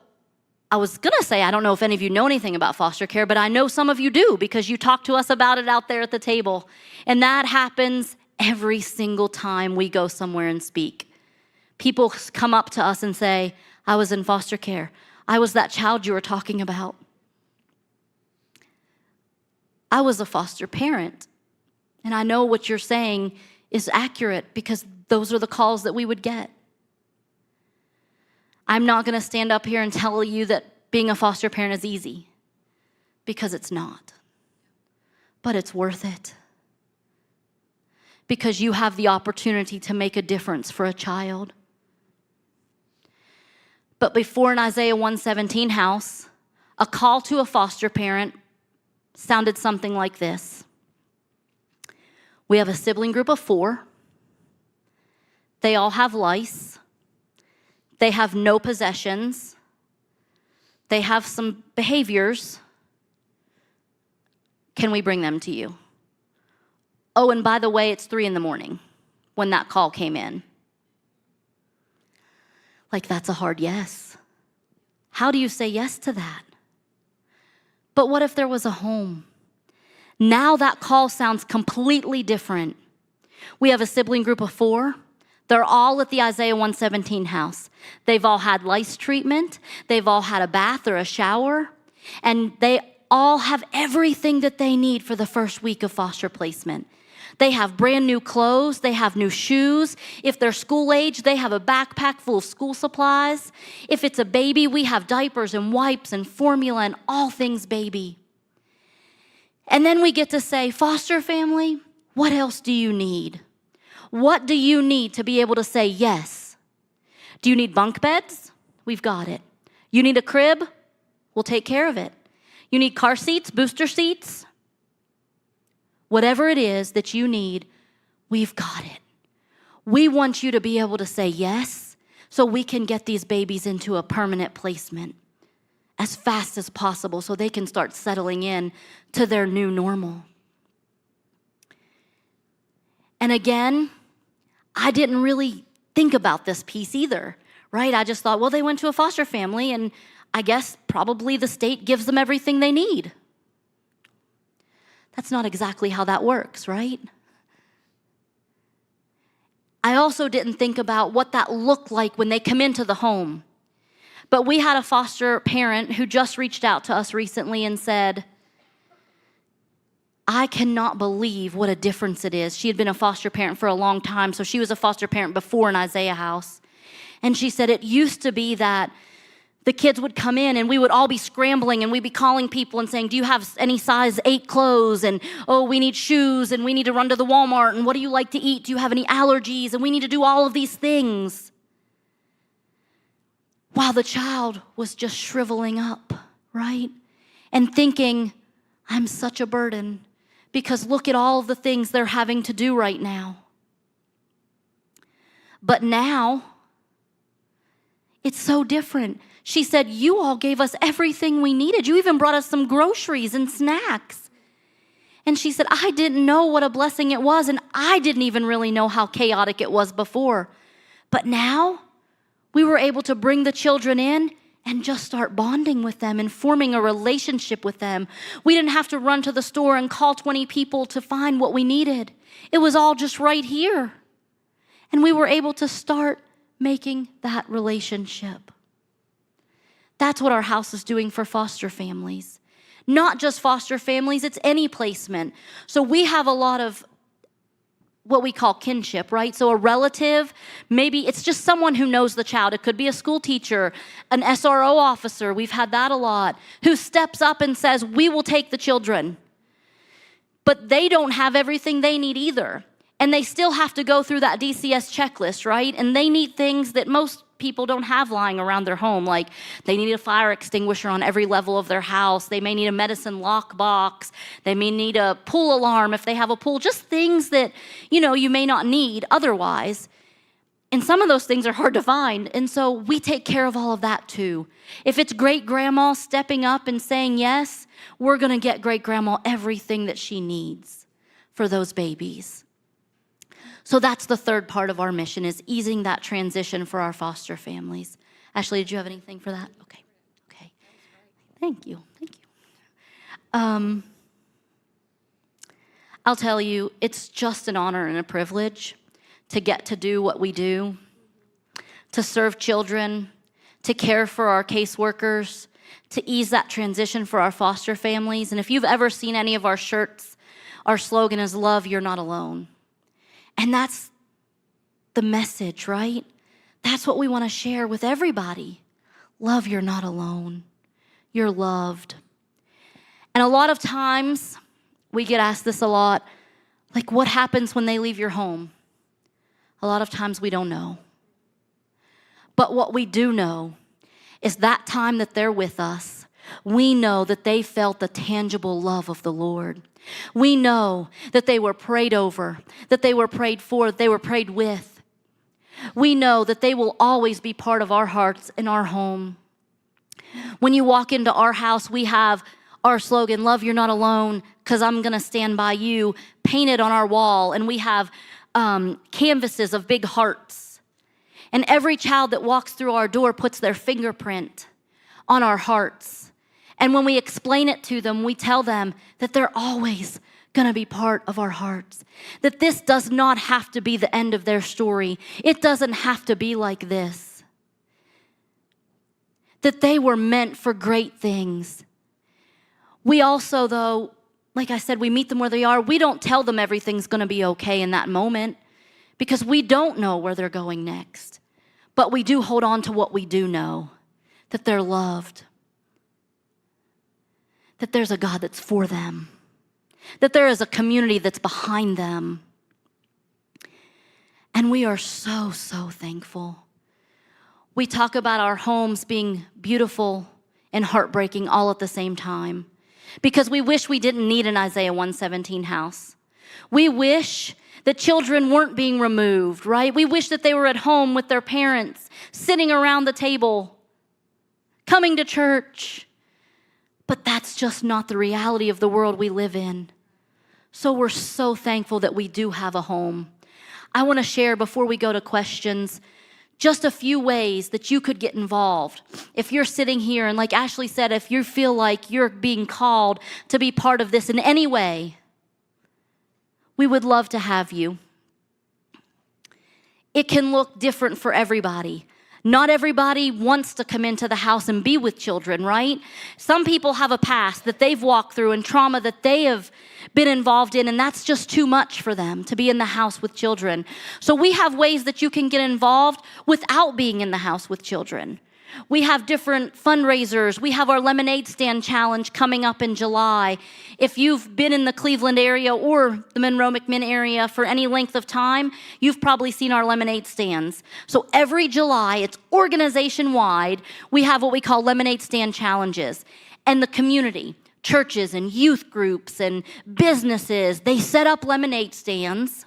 I was going to say, I don't know if any of you know anything about foster care, but I know some of you do because you talk to us about it out there at the table. And that happens every single time we go somewhere and speak. People come up to us and say, I was in foster care. I was that child you were talking about. I was a foster parent. And I know what you're saying is accurate because those are the calls that we would get. I'm not going to stand up here and tell you that being a foster parent is easy, because it's not. But it's worth it. Because you have the opportunity to make a difference for a child. But before an Isaiah 117 house, a call to a foster parent sounded something like this. We have a sibling group of 4. They all have lice. They have no possessions. They have some behaviors. Can we bring them to you? Oh, and by the way, it's 3 a.m. when that call came in. Like, that's a hard yes. How do you say yes to that? But what if there was a home? Now that call sounds completely different. We have a sibling group of 4. They're all at the Isaiah 117 house. They've all had lice treatment. They've all had a bath or a shower. And they all have everything that they need for the first week of foster placement. They have brand new clothes. They have new shoes. If they're school age, they have a backpack full of school supplies. If it's a baby, we have diapers and wipes and formula and all things baby. And then we get to say, foster family, what else do you need? What do you need to be able to say yes? Do you need bunk beds? We've got it. You need a crib? We'll take care of it. You need car seats, booster seats? Whatever it is that you need, we've got it. We want you to be able to say yes so we can get these babies into a permanent placement as fast as possible so they can start settling in to their new normal. And again, I didn't really think about this piece either, right? I just thought, well, they went to a foster family and I guess probably the state gives them everything they need. That's not exactly how that works, right? I also didn't think about what that looked like when they come into the home. But we had a foster parent who just reached out to us recently and said, I cannot believe what a difference it is. She had been a foster parent for a long time, so she was a foster parent before an Isaiah house. And she said it used to be that the kids would come in and we would all be scrambling and we'd be calling people and saying, do you have any size 8 clothes? And, oh, we need shoes and we need to run to the Walmart. And what do you like to eat? Do you have any allergies? And we need to do all of these things. While the child was just shriveling up, right? And thinking, I'm such a burden because look at all of the things they're having to do right now. But now, it's so different. She said, you all gave us everything we needed. You even brought us some groceries and snacks. And she said, I didn't know what a blessing it was, and I didn't even really know how chaotic it was before. But now, we were able to bring the children in and just start bonding with them and forming a relationship with them. We didn't have to run to the store and call 20 people to find what we needed. It was all just right here. And we were able to start making that relationship. That's what our house is doing for foster families. Not just foster families, it's any placement. So we have a lot of what we call kinship, right? So a relative, maybe it's just someone who knows the child. It could be a school teacher, an SRO officer, we've had that a lot, who steps up and says, we will take the children. But they don't have everything they need either. And they still have to go through that DCS checklist, right? And they need things that most people don't have lying around their home, like they need a fire extinguisher on every level of their house. They may need a medicine lock box. They may need a pool alarm if they have a pool. Just things that, you may not need otherwise. And some of those things are hard to find. And so we take care of all of that too. If it's great grandma stepping up and saying yes, we're going to get great grandma everything that she needs for those babies. So that's the third part of our mission, is easing that transition for our foster families. Ashley, did you have anything for that? Okay. Thank you. Thank you. I'll tell you, it's just an honor and a privilege to get to do what we do, to serve children, to care for our caseworkers, to ease that transition for our foster families. And if you've ever seen any of our shirts, our slogan is "Love, you're not alone." And that's the message, right? That's what we want to share with everybody. Love, you're not alone. You're loved. And a lot of times, we get asked this a lot, like, what happens when they leave your home? A lot of times we don't know. But what we do know is that time that they're with us, we know that they felt the tangible love of the Lord. We know that they were prayed over, that they were prayed for, that they were prayed with. We know that they will always be part of our hearts and our home. When you walk into our house, we have our slogan, "Love, you're not alone, because I'm going to stand by you," painted on our wall. And we have canvases of big hearts. And every child that walks through our door puts their fingerprint on our hearts. And when we explain it to them, we tell them that they're always going to be part of our hearts. That this does not have to be the end of their story. It doesn't have to be like this. That they were meant for great things. We also, though, like I said, we meet them where they are. We don't tell them everything's going to be okay in that moment because we don't know where they're going next. But we do hold on to what we do know, that they're loved, that there's a God that's for them, that there is a community that's behind them. And we are so, so thankful. We talk about our homes being beautiful and heartbreaking all at the same time because we wish we didn't need an Isaiah 117 house. We wish that children weren't being removed, right? We wish that they were at home with their parents, sitting around the table, coming to church. But that's just not the reality of the world we live in. So we're so thankful that we do have a home. I want to share, before we go to questions, just a few ways that you could get involved. If you're sitting here, and like Ashley said, if you feel like you're being called to be part of this in any way, we would love to have you. It can look different for everybody. Not everybody wants to come into the house and be with children, right? Some people have a past that they've walked through and trauma that they have been involved in, and that's just too much for them to be in the house with children. So we have ways that you can get involved without being in the house with children. We have different fundraisers. We have our lemonade stand challenge coming up in July. If you've been in the Cleveland area or the Monroe-McMinn area for any length of time, you've probably seen our lemonade stands. So every July, it's organization-wide, we have what we call lemonade stand challenges. And the community, churches and youth groups and businesses, they set up lemonade stands.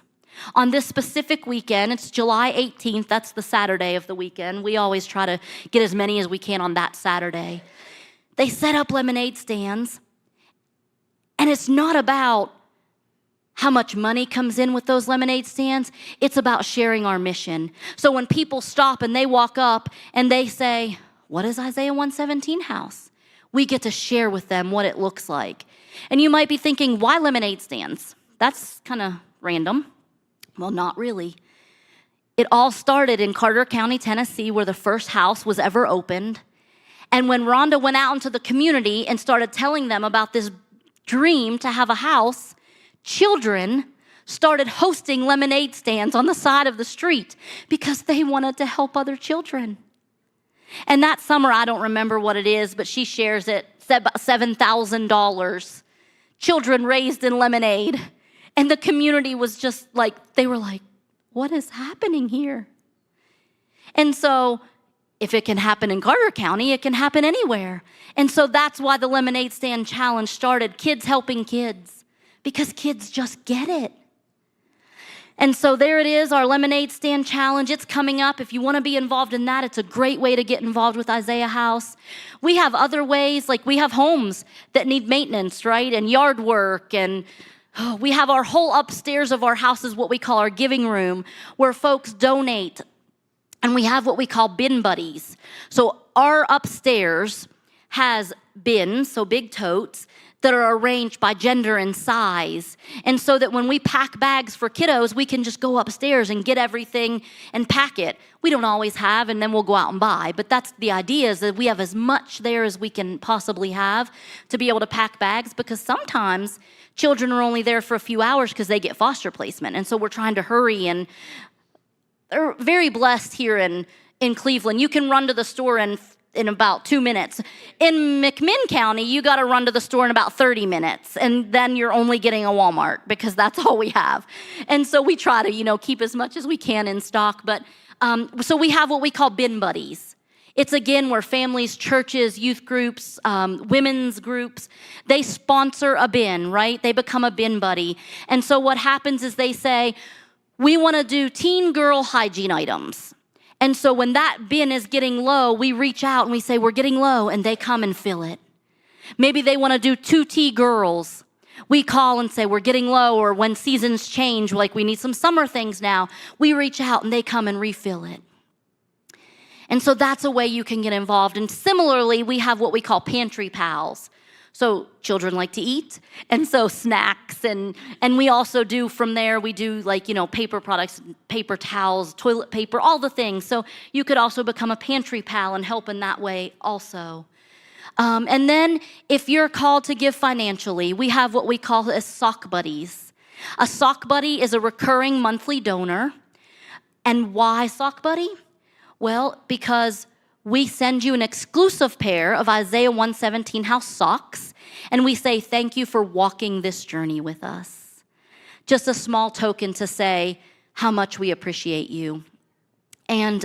On this specific weekend, it's July 18th, that's the Saturday of the weekend. We always try to get as many as we can on that Saturday. They set up lemonade stands, and it's not about how much money comes in with those lemonade stands. It's about sharing our mission. So when people stop and they walk up and they say, "What is Isaiah 117 house?" we get to share with them what it looks like. And you might be thinking, why lemonade stands? That's kind of random. Well, not really. It all started in Carter County, Tennessee, where the first house was ever opened. And when Rhonda went out into the community and started telling them about this dream to have a house, children started hosting lemonade stands on the side of the street because they wanted to help other children. And that summer, I don't remember what it is, but she shares it, said about $7,000. Children raised in lemonade. And the community was just like, they were like, what is happening here? And so if it can happen in Carter County, it can happen anywhere. And so that's why the Lemonade Stand Challenge started, kids helping kids, because kids just get it. And so there it is, our Lemonade Stand Challenge. It's coming up. If you want to be involved in that, it's a great way to get involved with Isaiah House. We have other ways, like we have homes that need maintenance, right? And yard work, and we have our whole upstairs of our house is what we call our giving room, where folks donate. And we have what we call bin buddies. So our upstairs has bins, so big totes, that are arranged by gender and size. And so that when we pack bags for kiddos, we can just go upstairs and get everything and pack it. We don't always have, and then we'll go out and buy. But that's the idea, is that we have as much there as we can possibly have to be able to pack bags, because sometimes children are only there for a few hours because they get foster placement. And so we're trying to hurry, and they're very blessed here in Cleveland. You can run to the store in about 2 minutes. In McMinn County, you got to run to the store in about 30 minutes, and then you're only getting a Walmart because that's all we have. And so we try to, keep as much as we can in stock. But so we have what we call bin buddies. It's again where families, churches, youth groups, women's groups, they sponsor a bin, right? They become a bin buddy. And so what happens is they say, we want to do teen girl hygiene items. And so when that bin is getting low, we reach out and we say, we're getting low, and they come and fill it. Maybe they want to do 2T girls. We call and say, we're getting low, or when seasons change, like we need some summer things now, we reach out and they come and refill it. And so that's a way you can get involved. And similarly, we have what we call pantry pals. So children like to eat, and so snacks, and we also do from there, we do paper products, paper towels, toilet paper, all the things. So you could also become a pantry pal and help in that way also. And then if you're called to give financially, we have what we call as sock buddies. A sock buddy is a recurring monthly donor. And why sock buddy? Well, because we send you an exclusive pair of Isaiah 117 house socks, and we say thank you for walking this journey with us. Just a small token to say how much we appreciate you. And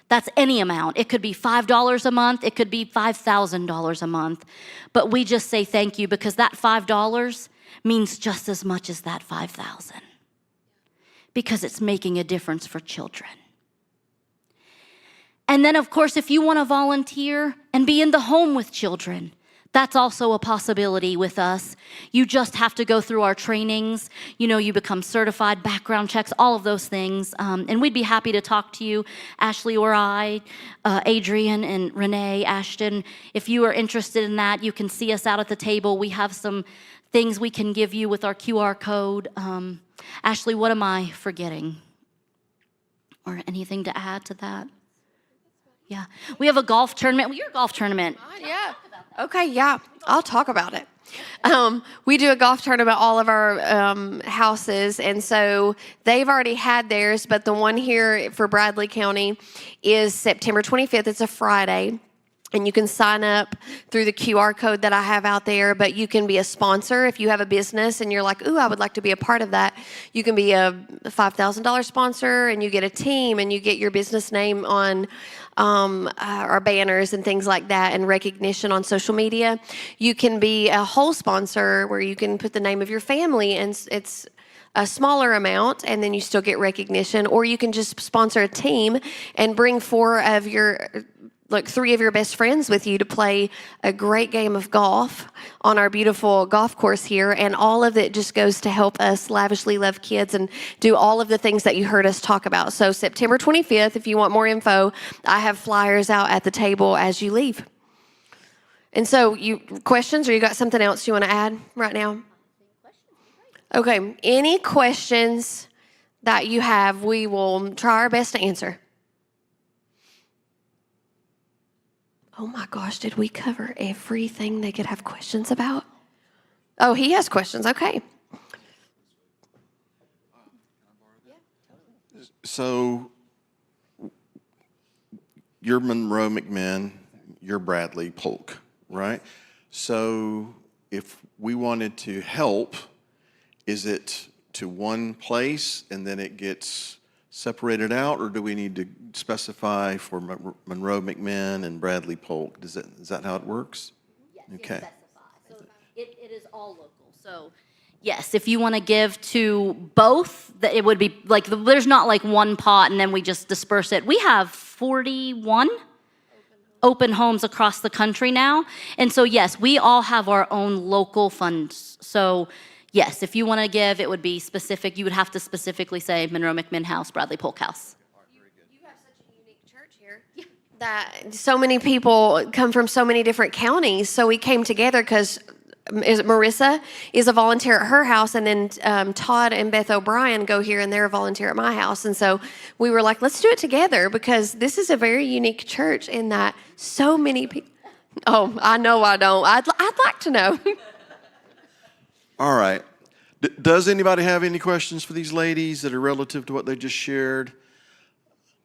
that's any amount. It could be $5 a month. It could be $5,000 a month. But we just say thank you, because that $5 means just as much as that $5,000, because it's making a difference for children. And then, of course, if you want to volunteer and be in the home with children, that's also a possibility with us. You just have to go through our trainings. You become certified, background checks, all of those things. And we'd be happy to talk to you, Ashley or I, Adrian and Renee, Ashton. If you are interested in that, you can see us out at the table. We have some things we can give you with our QR code. Ashley, what am I forgetting? Or anything to add to that? Yeah, we have a golf tournament. Well, your golf tournament. Yeah. Okay, yeah, I'll talk about it. We do a golf tournament at all of our houses, and so they've already had theirs, but the one here for Bradley County is September 25th. It's a Friday. And you can sign up through the QR code that I have out there, but you can be a sponsor. If you have a business and you're like, ooh, I would like to be a part of that, you can be a $5,000 sponsor, and you get a team, and you get your business name on our banners and things like that, and recognition on social media. You can be a whole sponsor, where you can put the name of your family, and it's a smaller amount, and then you still get recognition. Or you can just sponsor a team and bring three of your best friends with you to play a great game of golf on our beautiful golf course here. And all of it just goes to help us lavishly love kids and do all of the things that you heard us talk about. So September 25th, if you want more info, I have flyers out at the table as you leave. And so questions, or you got something else you want to add right now? Okay, any questions that you have, we will try our best to answer. Oh my gosh, did we cover everything they could have questions about? Oh, he has questions. Okay. So you're Monroe McMinn, you're Bradley Polk, right? So if we wanted to help, is it to one place and then it gets separated out, or do we need to specify for Monroe McMinn and Bradley Polk? Is that how it works? Yes, okay. So it is all local. So yes, if you want to give to both, it would be there's not like one pot and then we just disperse it. We have 41 open homes across the country now. And so yes, we all have our own local funds. So yes, if you want to give, it would be specific. You would have to specifically say Monroe McMinn House, Bradley Polk House. You have such a unique church here that so many people come from so many different counties. So we came together because Marissa is a volunteer at her house, and then Todd and Beth O'Brien go here, and they're a volunteer at my house. And so we were like, let's do it together, because this is a very unique church in that so many people. Oh, I know I don't. I'd like to know. All right. Does anybody have any questions for these ladies that are relative to what they just shared?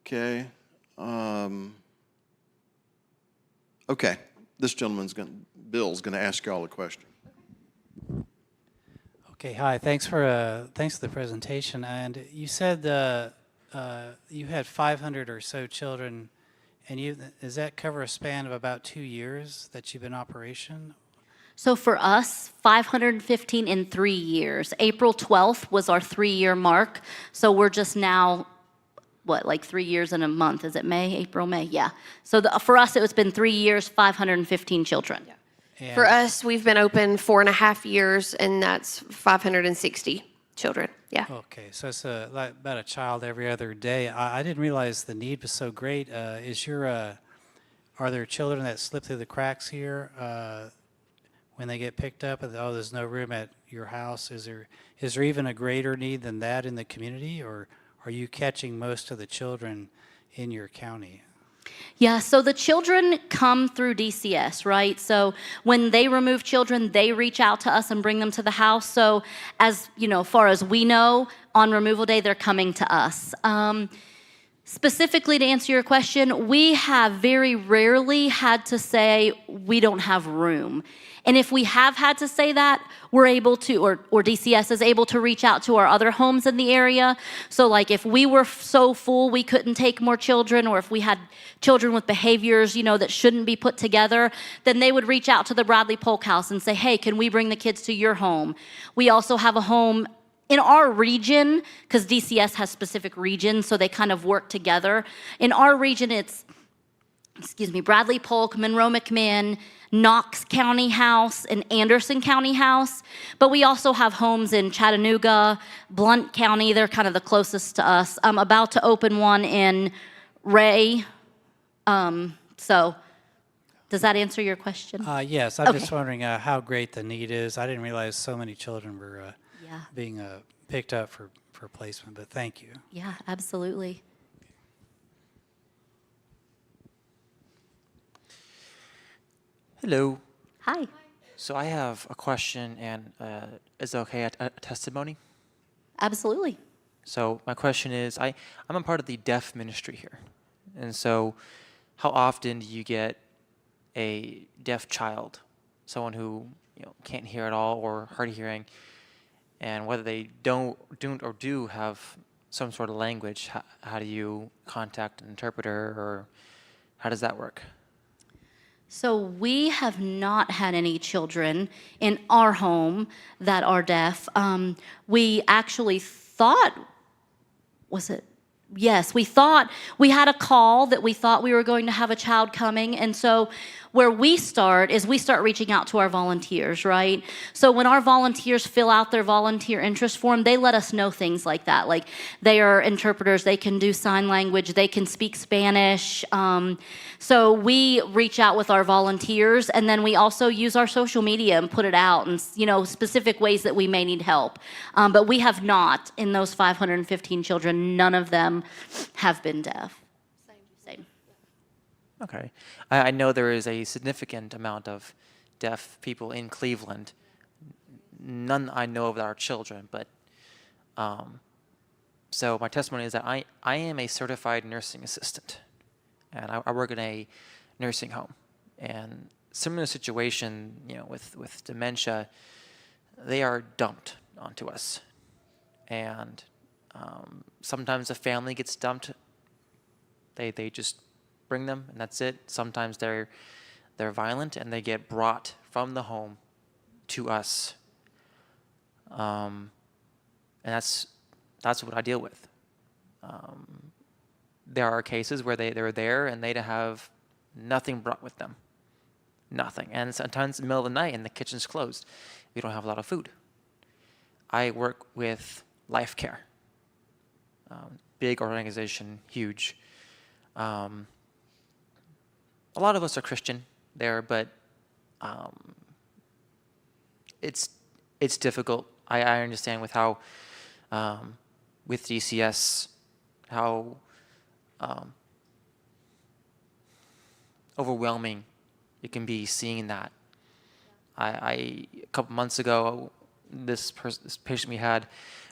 Okay. Okay. This Bill's going to ask y'all a question. Okay, hi. Thanks for the presentation. And you said you had 500 or so children, and does that cover a span of about 2 years that you've been in operation? So for us, 515 in 3 years. April 12th was our 3-year mark. So we're just now, like 3 years and a month? Is it May, April, May? Yeah. So for us, it's been 3 years, 515 children. Yeah. And For us, we've been open 4.5 years, and that's 560 children. Yeah. Okay, so it's like about a child every other day. I didn't realize the need was so great. Are there children that slip through the cracks here when they get picked up? And, oh, there's no room at your house. Is there even a greater need than that in the community, or are you catching most of the children in your county? Yeah, so the children come through DCS, right? So when they remove children, they reach out to us and bring them to the house. So as far as we know, on removal day, they're coming to us. Specifically to answer your question, we have very rarely had to say we don't have room. And if we have had to say that, we're able to, or DCS is able to reach out to our other homes in the area. So like if we were so full we couldn't take more children, or if we had children with behaviors, that shouldn't be put together, then they would reach out to the Bradley Polk House and say, hey, can we bring the kids to your home? We also have a home in our region, because DCS has specific regions, so they kind of work together. In our region, it's, Bradley Polk, Monroe McMinn, Knox County House, and Anderson County House. But we also have homes in Chattanooga, Blount County. They're kind of the closest to us. I'm about to open one in Ray. So does that answer your question? Yes, I'm Okay. just wondering how great the need is. I didn't realize so many children were Yeah. being picked up for placement, but thank you. Yeah, absolutely. Hello. Hi. So I have a question, and is it okay a testimony? Absolutely. So my question is, I'm a part of the deaf ministry here, and so how often do you get a deaf child, someone who can't hear at all or hard of hearing, and whether they don't or do have some sort of language, how do you contact an interpreter, or how does that work? So we have not had any children in our home that are deaf. We actually thought, Yes, we thought we had a call that we thought we were going to have a child coming. And so where we start is we start reaching out to our volunteers, right? So when our volunteers fill out their volunteer interest form, they let us know things like that. Like they are interpreters, they can do sign language, they can speak Spanish. So we reach out with our volunteers, and then we also use our social media and put it out and, specific ways that we may need help. But we have not, in those 515 children, none of them have been deaf. Same. Okay. I know there is a significant amount of deaf people in Cleveland. None I know of that are children, but so my testimony is that I am a certified nursing assistant, and I work in a nursing home. And similar situation, with dementia, they are dumped onto us. And sometimes a family gets dumped. They just bring them, and that's it. Sometimes they're violent, and they get brought from the home to us. And that's what I deal with. There are cases where they're there and they have nothing brought with them. Nothing. And sometimes in the middle of the night and the kitchen's closed. We don't have a lot of food. I work with Life Care. Big organization, huge. a lot of us are Christian there, but it's difficult. I understand with how with DCS how overwhelming it can be seeing that. A couple months ago, this patient we had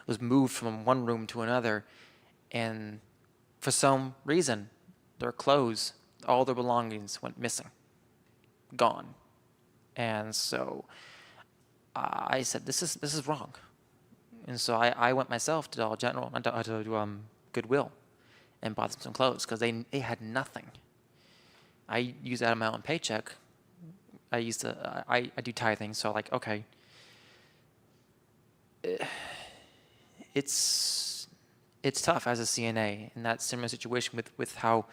was moved from one room to another, and for some reason, their clothes, all their belongings went missing, gone. And so I said, this is wrong. And so I went myself to Dollar General, to Goodwill, and bought them some clothes because they had nothing. I use that of my own paycheck. I do tithing, so like, okay. It's tough as a CNA in that similar situation with how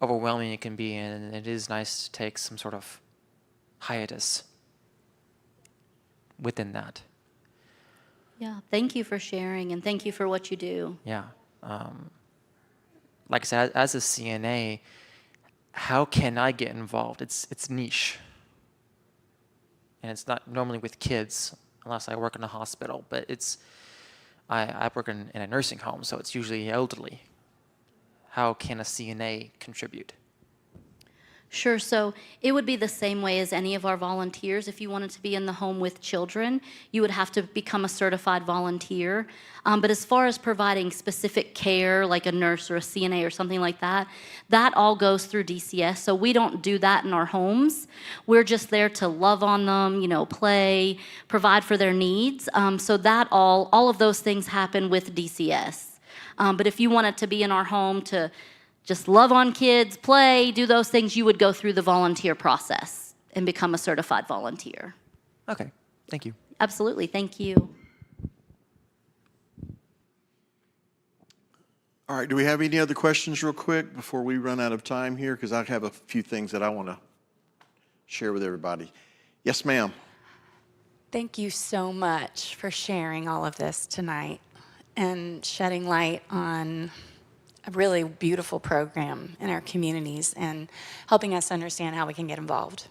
overwhelming it can be, and it is nice to take some sort of hiatus within that. Yeah, thank you for sharing, and thank you for what you do. Yeah. Like I said, as a CNA, how can I get involved? It's niche. And it's not normally with kids, unless I work in a hospital, but I work in a nursing home, so it's usually elderly. How can a CNA contribute? Sure. So it would be the same way as any of our volunteers. If you wanted to be in the home with children, you would have to become a certified volunteer. But as far as providing specific care, like a nurse or a CNA or something like that, that all goes through DCS. So we don't do that in our homes. We're just there to love on them, play, provide for their needs. So that all of those things happen with DCS. But if you wanted to be in our home to just love on kids, play, do those things, you would go through the volunteer process and become a certified volunteer. Okay, thank you. Absolutely, thank you. All right, do we have any other questions real quick before we run out of time here? Because I have a few things that I want to share with everybody. Yes, ma'am. Thank you so much for sharing all of this tonight and shedding light on a really beautiful program in our communities and helping us understand how we can get involved.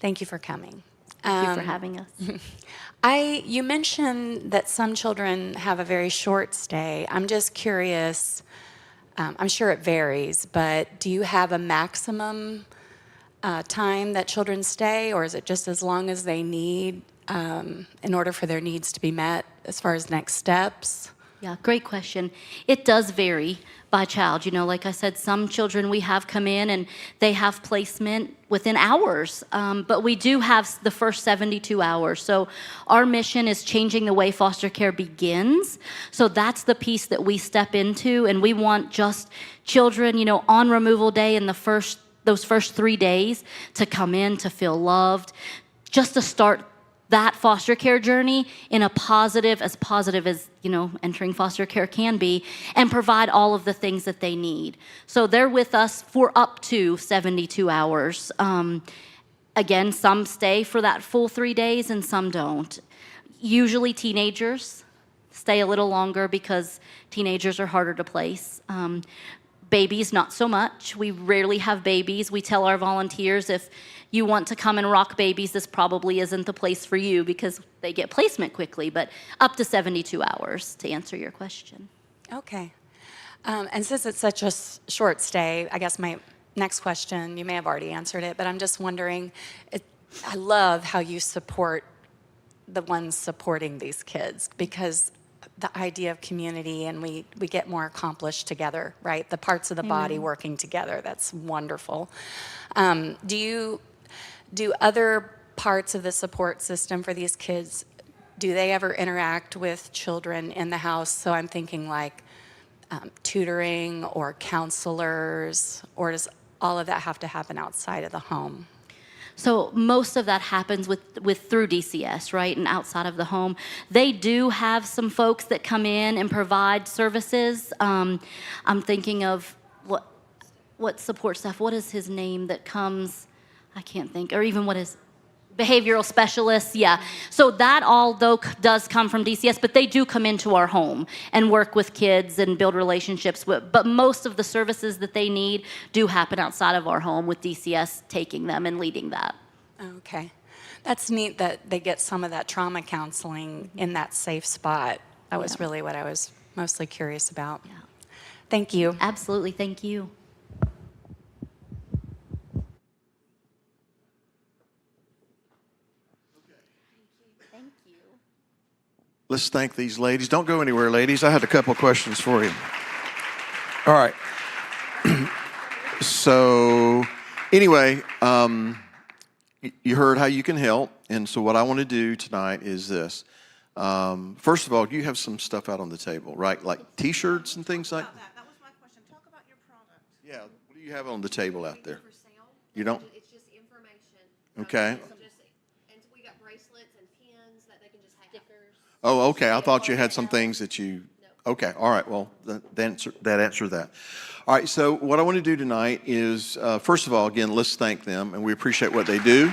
Thank you for coming. Thank you for having us. You mentioned that some children have a very short stay. I'm just curious, I'm sure it varies, but do you have a maximum time that children stay, or is it just as long as they need in order for their needs to be met as far as next steps? Yeah, great question. It does vary by child. Like I said, some children we have come in and they have placement within hours, but we do have the first 72 hours. So our mission is changing the way foster care begins. So that's the piece that we step into, and we want just children, on removal day in those first 3 days to come in, to feel loved, just to start that foster care journey in a positive as entering foster care can be, and provide all of the things that they need. So they're with us for up to 72 hours. Again, some stay for that full 3 days and some don't. Usually teenagers stay a little longer because teenagers are harder to place. Babies, not so much. We rarely have babies. We tell our volunteers, if you want to come and rock babies, this probably isn't the place for you because they get placement quickly, but up to 72 hours to answer your question. Okay. And since it's such a short stay, I guess my next question, you may have already answered it, but I'm just wondering, I love how you support the ones supporting these kids, because the idea of community, and we get more accomplished together, right? The parts of the body working together, that's wonderful. Do other parts of the support system for these kids, do they ever interact with children in the house? So I'm thinking like tutoring or counselors, or does all of that have to happen outside of the home? So most of that happens through DCS, right, and outside of the home. They do have some folks that come in and provide services. I'm thinking of what support staff. What is his name that comes? I can't think. Or even what is behavioral specialists, yeah. So that all, though, does come from DCS, but they do come into our home and work with kids and build relationships with, but most of the services that they need do happen outside of our home with DCS taking them and leading that. Okay. That's neat that they get some of that trauma counseling in that safe spot. That was really what I was mostly curious about. Yeah. Thank you. Absolutely, thank you. Let's thank these ladies. Don't go anywhere, ladies. I had a couple of questions for you. All right. So, anyway, you heard how you can help. And so what I want to do tonight is this. First of all, you have some stuff out on the table, right? Like T-shirts and things like that? That was my question. Talk about your product. Yeah. What do you have on the table out there? You don't? It's just information. Okay. And we got bracelets and pins that they can just have. Stickers. Oh, okay. I thought you had some things that you. Okay. All right. Well, that answered that. All right. So what I want to do tonight is, first of all, again, let's thank them, and we appreciate what they do.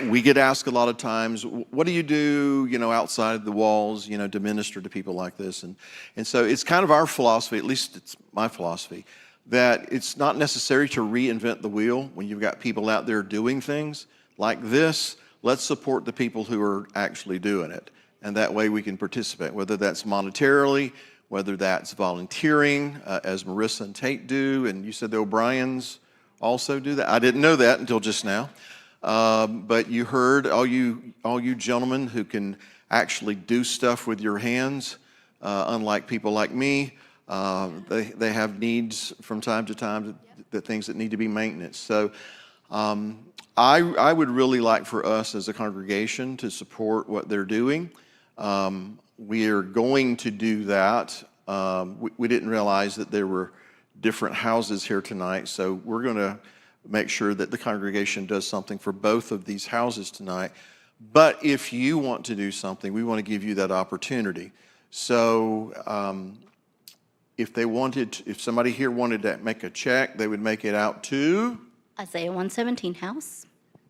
We get asked a lot of times, what do you do, outside the walls, to minister to people like this? And so it's kind of our philosophy, at least it's my philosophy, that it's not necessary to reinvent the wheel when you've got people out there doing things like this. Let's support the people who are actually doing it. And that way we can participate, whether that's monetarily, whether that's volunteering, as Marissa and Tate do. And you said the O'Briens also do that. I didn't know that until just now. But you heard all you gentlemen who can actually do stuff with your hands, unlike people like me. They have needs from time to time, that things that need to be maintenance. So I would really like for us as a congregation to support what they're doing. We are going to do that. We didn't realize that there were different houses here tonight, so we're going to make sure that the congregation does something for both of these houses tonight. But if you want to do something, we want to give you that opportunity. So if somebody here wanted to make a check, they would make it out to? Isaiah 117 House.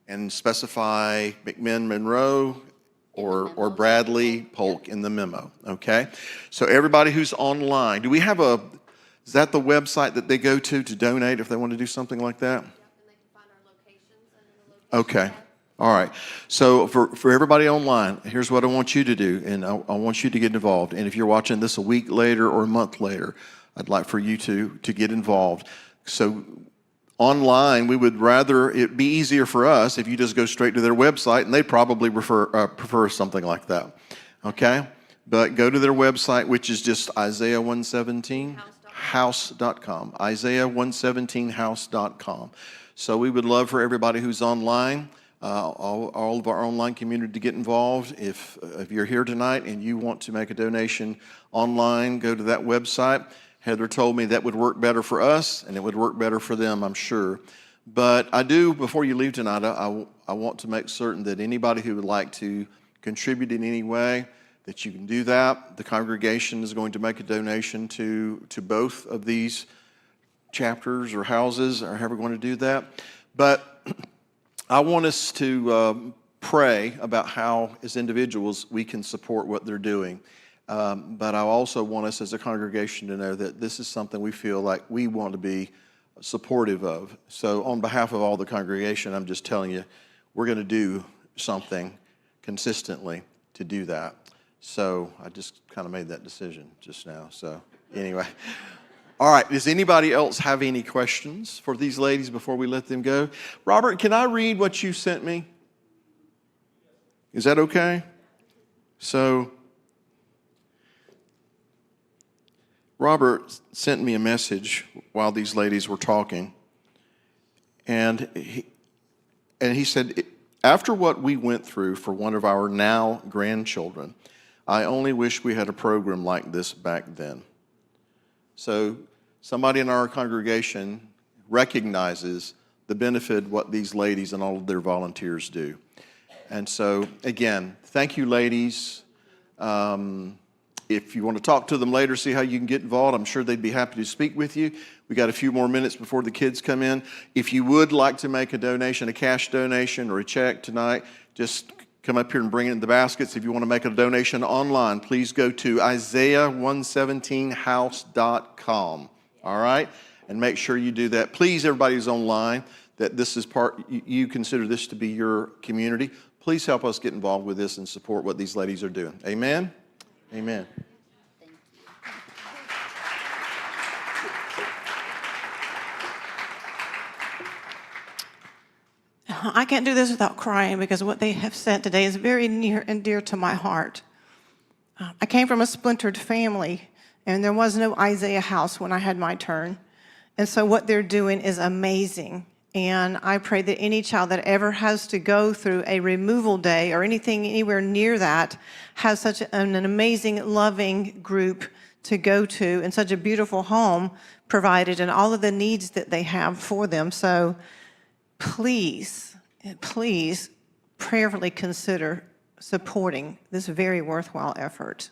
And specify McMinn Monroe or Bradley Polk in the memo, okay? So everybody who's online, do we have is that the website that they go to donate if they want to do something like that? Okay. All right. So for everybody online, here's what I want you to do, and I want you to get involved. And if you're watching this a week later or a month later, I'd like for you to get involved. So online, we would rather it be easier for us if you just go straight to their website, and they probably prefer something like that. Okay? But go to their website, which is just Isaiah117house.com. Isaiah117house.com. So we would love for everybody who's online, all of our online community to get involved. If you're here tonight and you want to make a donation online, go to that website. Heather told me that would work better for us, and it would work better for them, I'm sure. But I do, before you leave tonight, I want to make certain that anybody who would like to contribute in any way, that you can do that. The congregation is going to make a donation to both of these chapters or houses, or however we're going to do that. But I want us to pray about how, as individuals, we can support what they're doing. But I also want us as a congregation to know that this is something we feel like we want to be supportive of. So on behalf of all the congregation, I'm just telling you, we're going to do something consistently to do that. So I just kind of made that decision just now. So anyway. All right, does anybody else have any questions for these ladies before we let them go? Robert, can I read what you sent me? Is that okay? So, Robert sent me a message while these ladies were talking, and he said, after what we went through for one of our now grandchildren, I only wish we had a program like this back then. So somebody in our congregation recognizes the benefit of what these ladies and all of their volunteers do. And so, again, thank you, ladies. if you want to talk to them later, see how you can get involved, I'm sure they'd be happy to speak with you. We got a few more minutes before the kids come in. If you would like to make a donation, a cash donation or a check tonight, just come up here and bring it in the baskets. If you want to make a donation online, please go to Isaiah117house.com. All right? And make sure you do that. Please, everybody who's online, that this is you consider this to be your community. Please help us get involved with this and support what these ladies are doing. Amen? Amen. I can't do this without crying because what they have said today is very near and dear to my heart. I came from a splintered family, and there was no Isaiah House when I had my turn. And so what they're doing is amazing. And I pray that any child that ever has to go through a removal day or anything anywhere near that has such an amazing, loving group to go to and such a beautiful home provided and all of the needs that they have for them. So please, please prayerfully consider supporting this very worthwhile effort.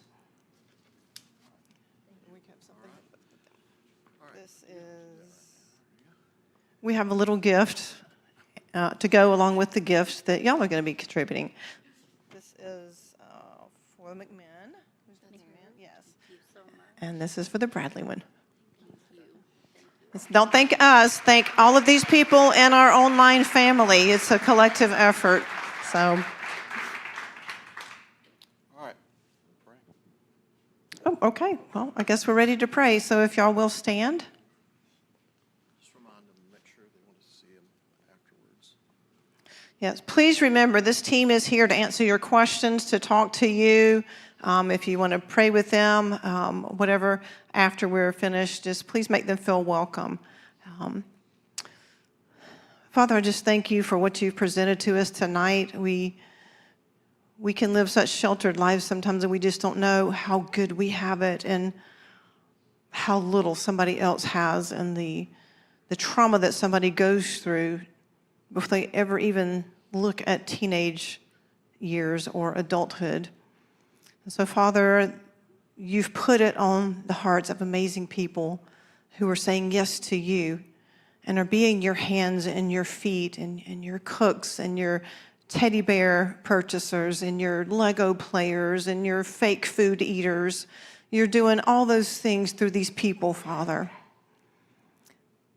We have a little gift to go along with the gift that y'all are going to be contributing. This is for the McMahon. Who's the McMahon? Yes. And this is for the Bradley one. Don't thank us. Thank all of these people and our online family. It's a collective effort. So. All right. Pray. Oh, okay. Well, I guess we're ready to pray. So if y'all will stand. Yes, please remember this team is here to answer your questions, to talk to you. If you want to pray with them, whatever, after we're finished, just please make them feel welcome. Father, I just thank you for what you've presented to us tonight. We can live such sheltered lives sometimes that we just don't know how good we have it and how little somebody else has, and the trauma that somebody goes through before they ever even look at teenage years or adulthood. And so, Father, you've put it on the hearts of amazing people who are saying yes to you and are being your hands and your feet and your cooks and your teddy bear purchasers and your Lego players and your fake food eaters. You're doing all those things through these people, Father.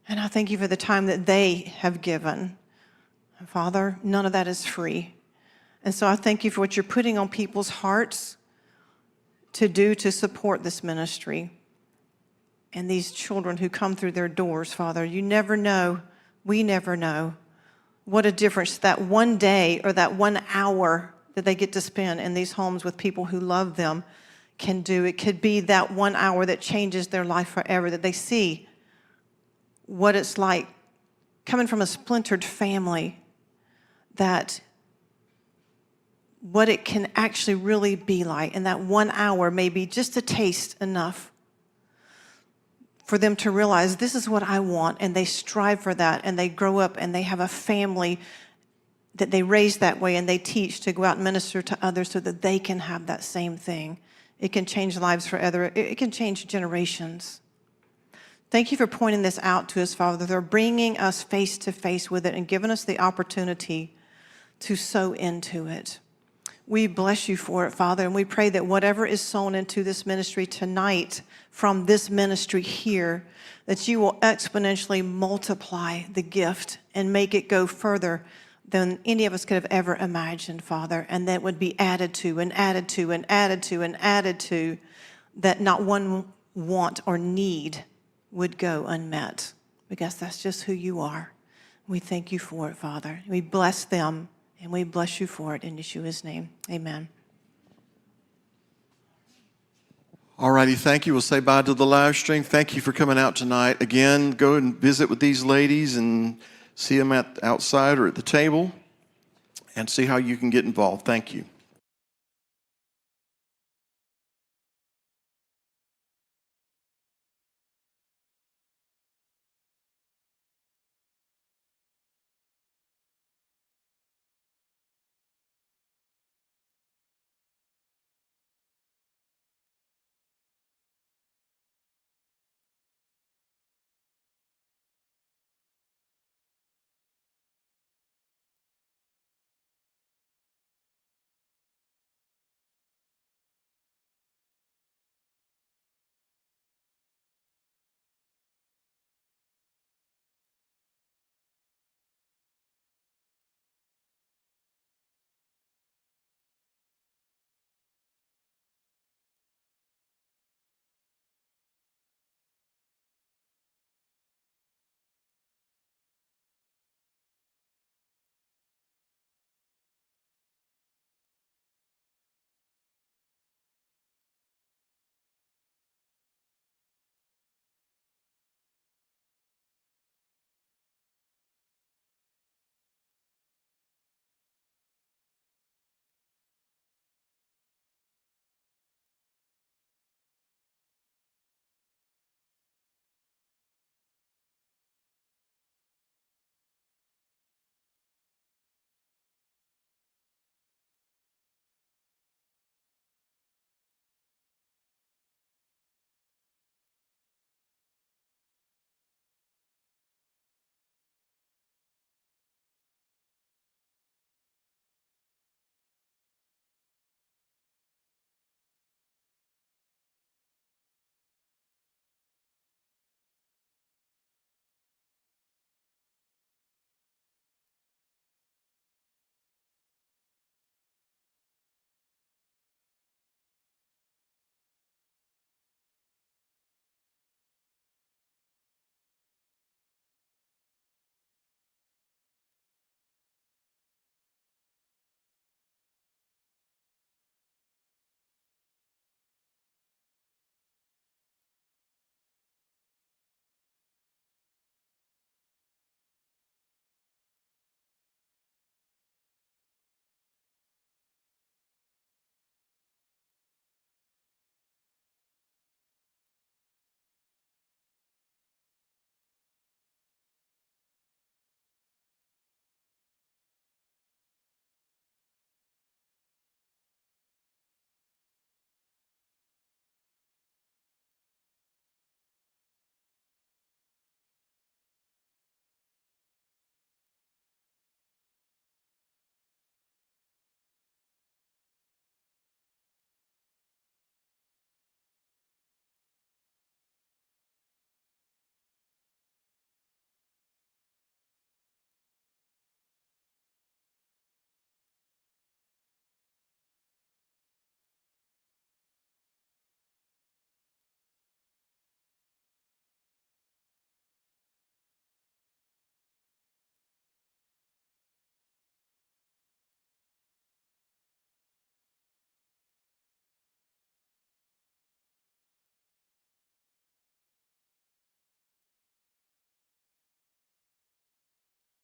And I thank you for the time that they have given. Father, none of that is free. And so I thank you for what you're putting on people's hearts to do to support this ministry and these children who come through their doors, Father. You never know, we never know what a difference that one day or that 1 hour that they get to spend in these homes with people who love them can do. It could be that 1 hour that changes their life forever, that they see what it's like coming from a splintered family, that what it can actually really be like. And that 1 hour may be just a taste enough for them to realize this is what I want, and they strive for that, and they grow up and they have a family that they raise that way, and they teach to go out and minister to others so that they can have that same thing. It can change lives forever. It can change generations. Thank you for pointing this out to us, Father. They're bringing us face to face with it and giving us the opportunity to sow into it. We bless you for it, Father, and we pray that whatever is sown into this ministry tonight from this ministry here, that you will exponentially multiply the gift and make it go further than any of us could have ever imagined, Father, and that would be added to and added to and added to and added to, that not one want or need would go unmet, because that's just who you are. We thank you for it, Father. We bless them, and we bless you for it in Yeshua's name. Amen. All righty, thank you. We'll say bye to the live stream. Thank you for coming out tonight. Again, go and visit with these ladies and see them outside or at the table and see how you can get involved. Thank you.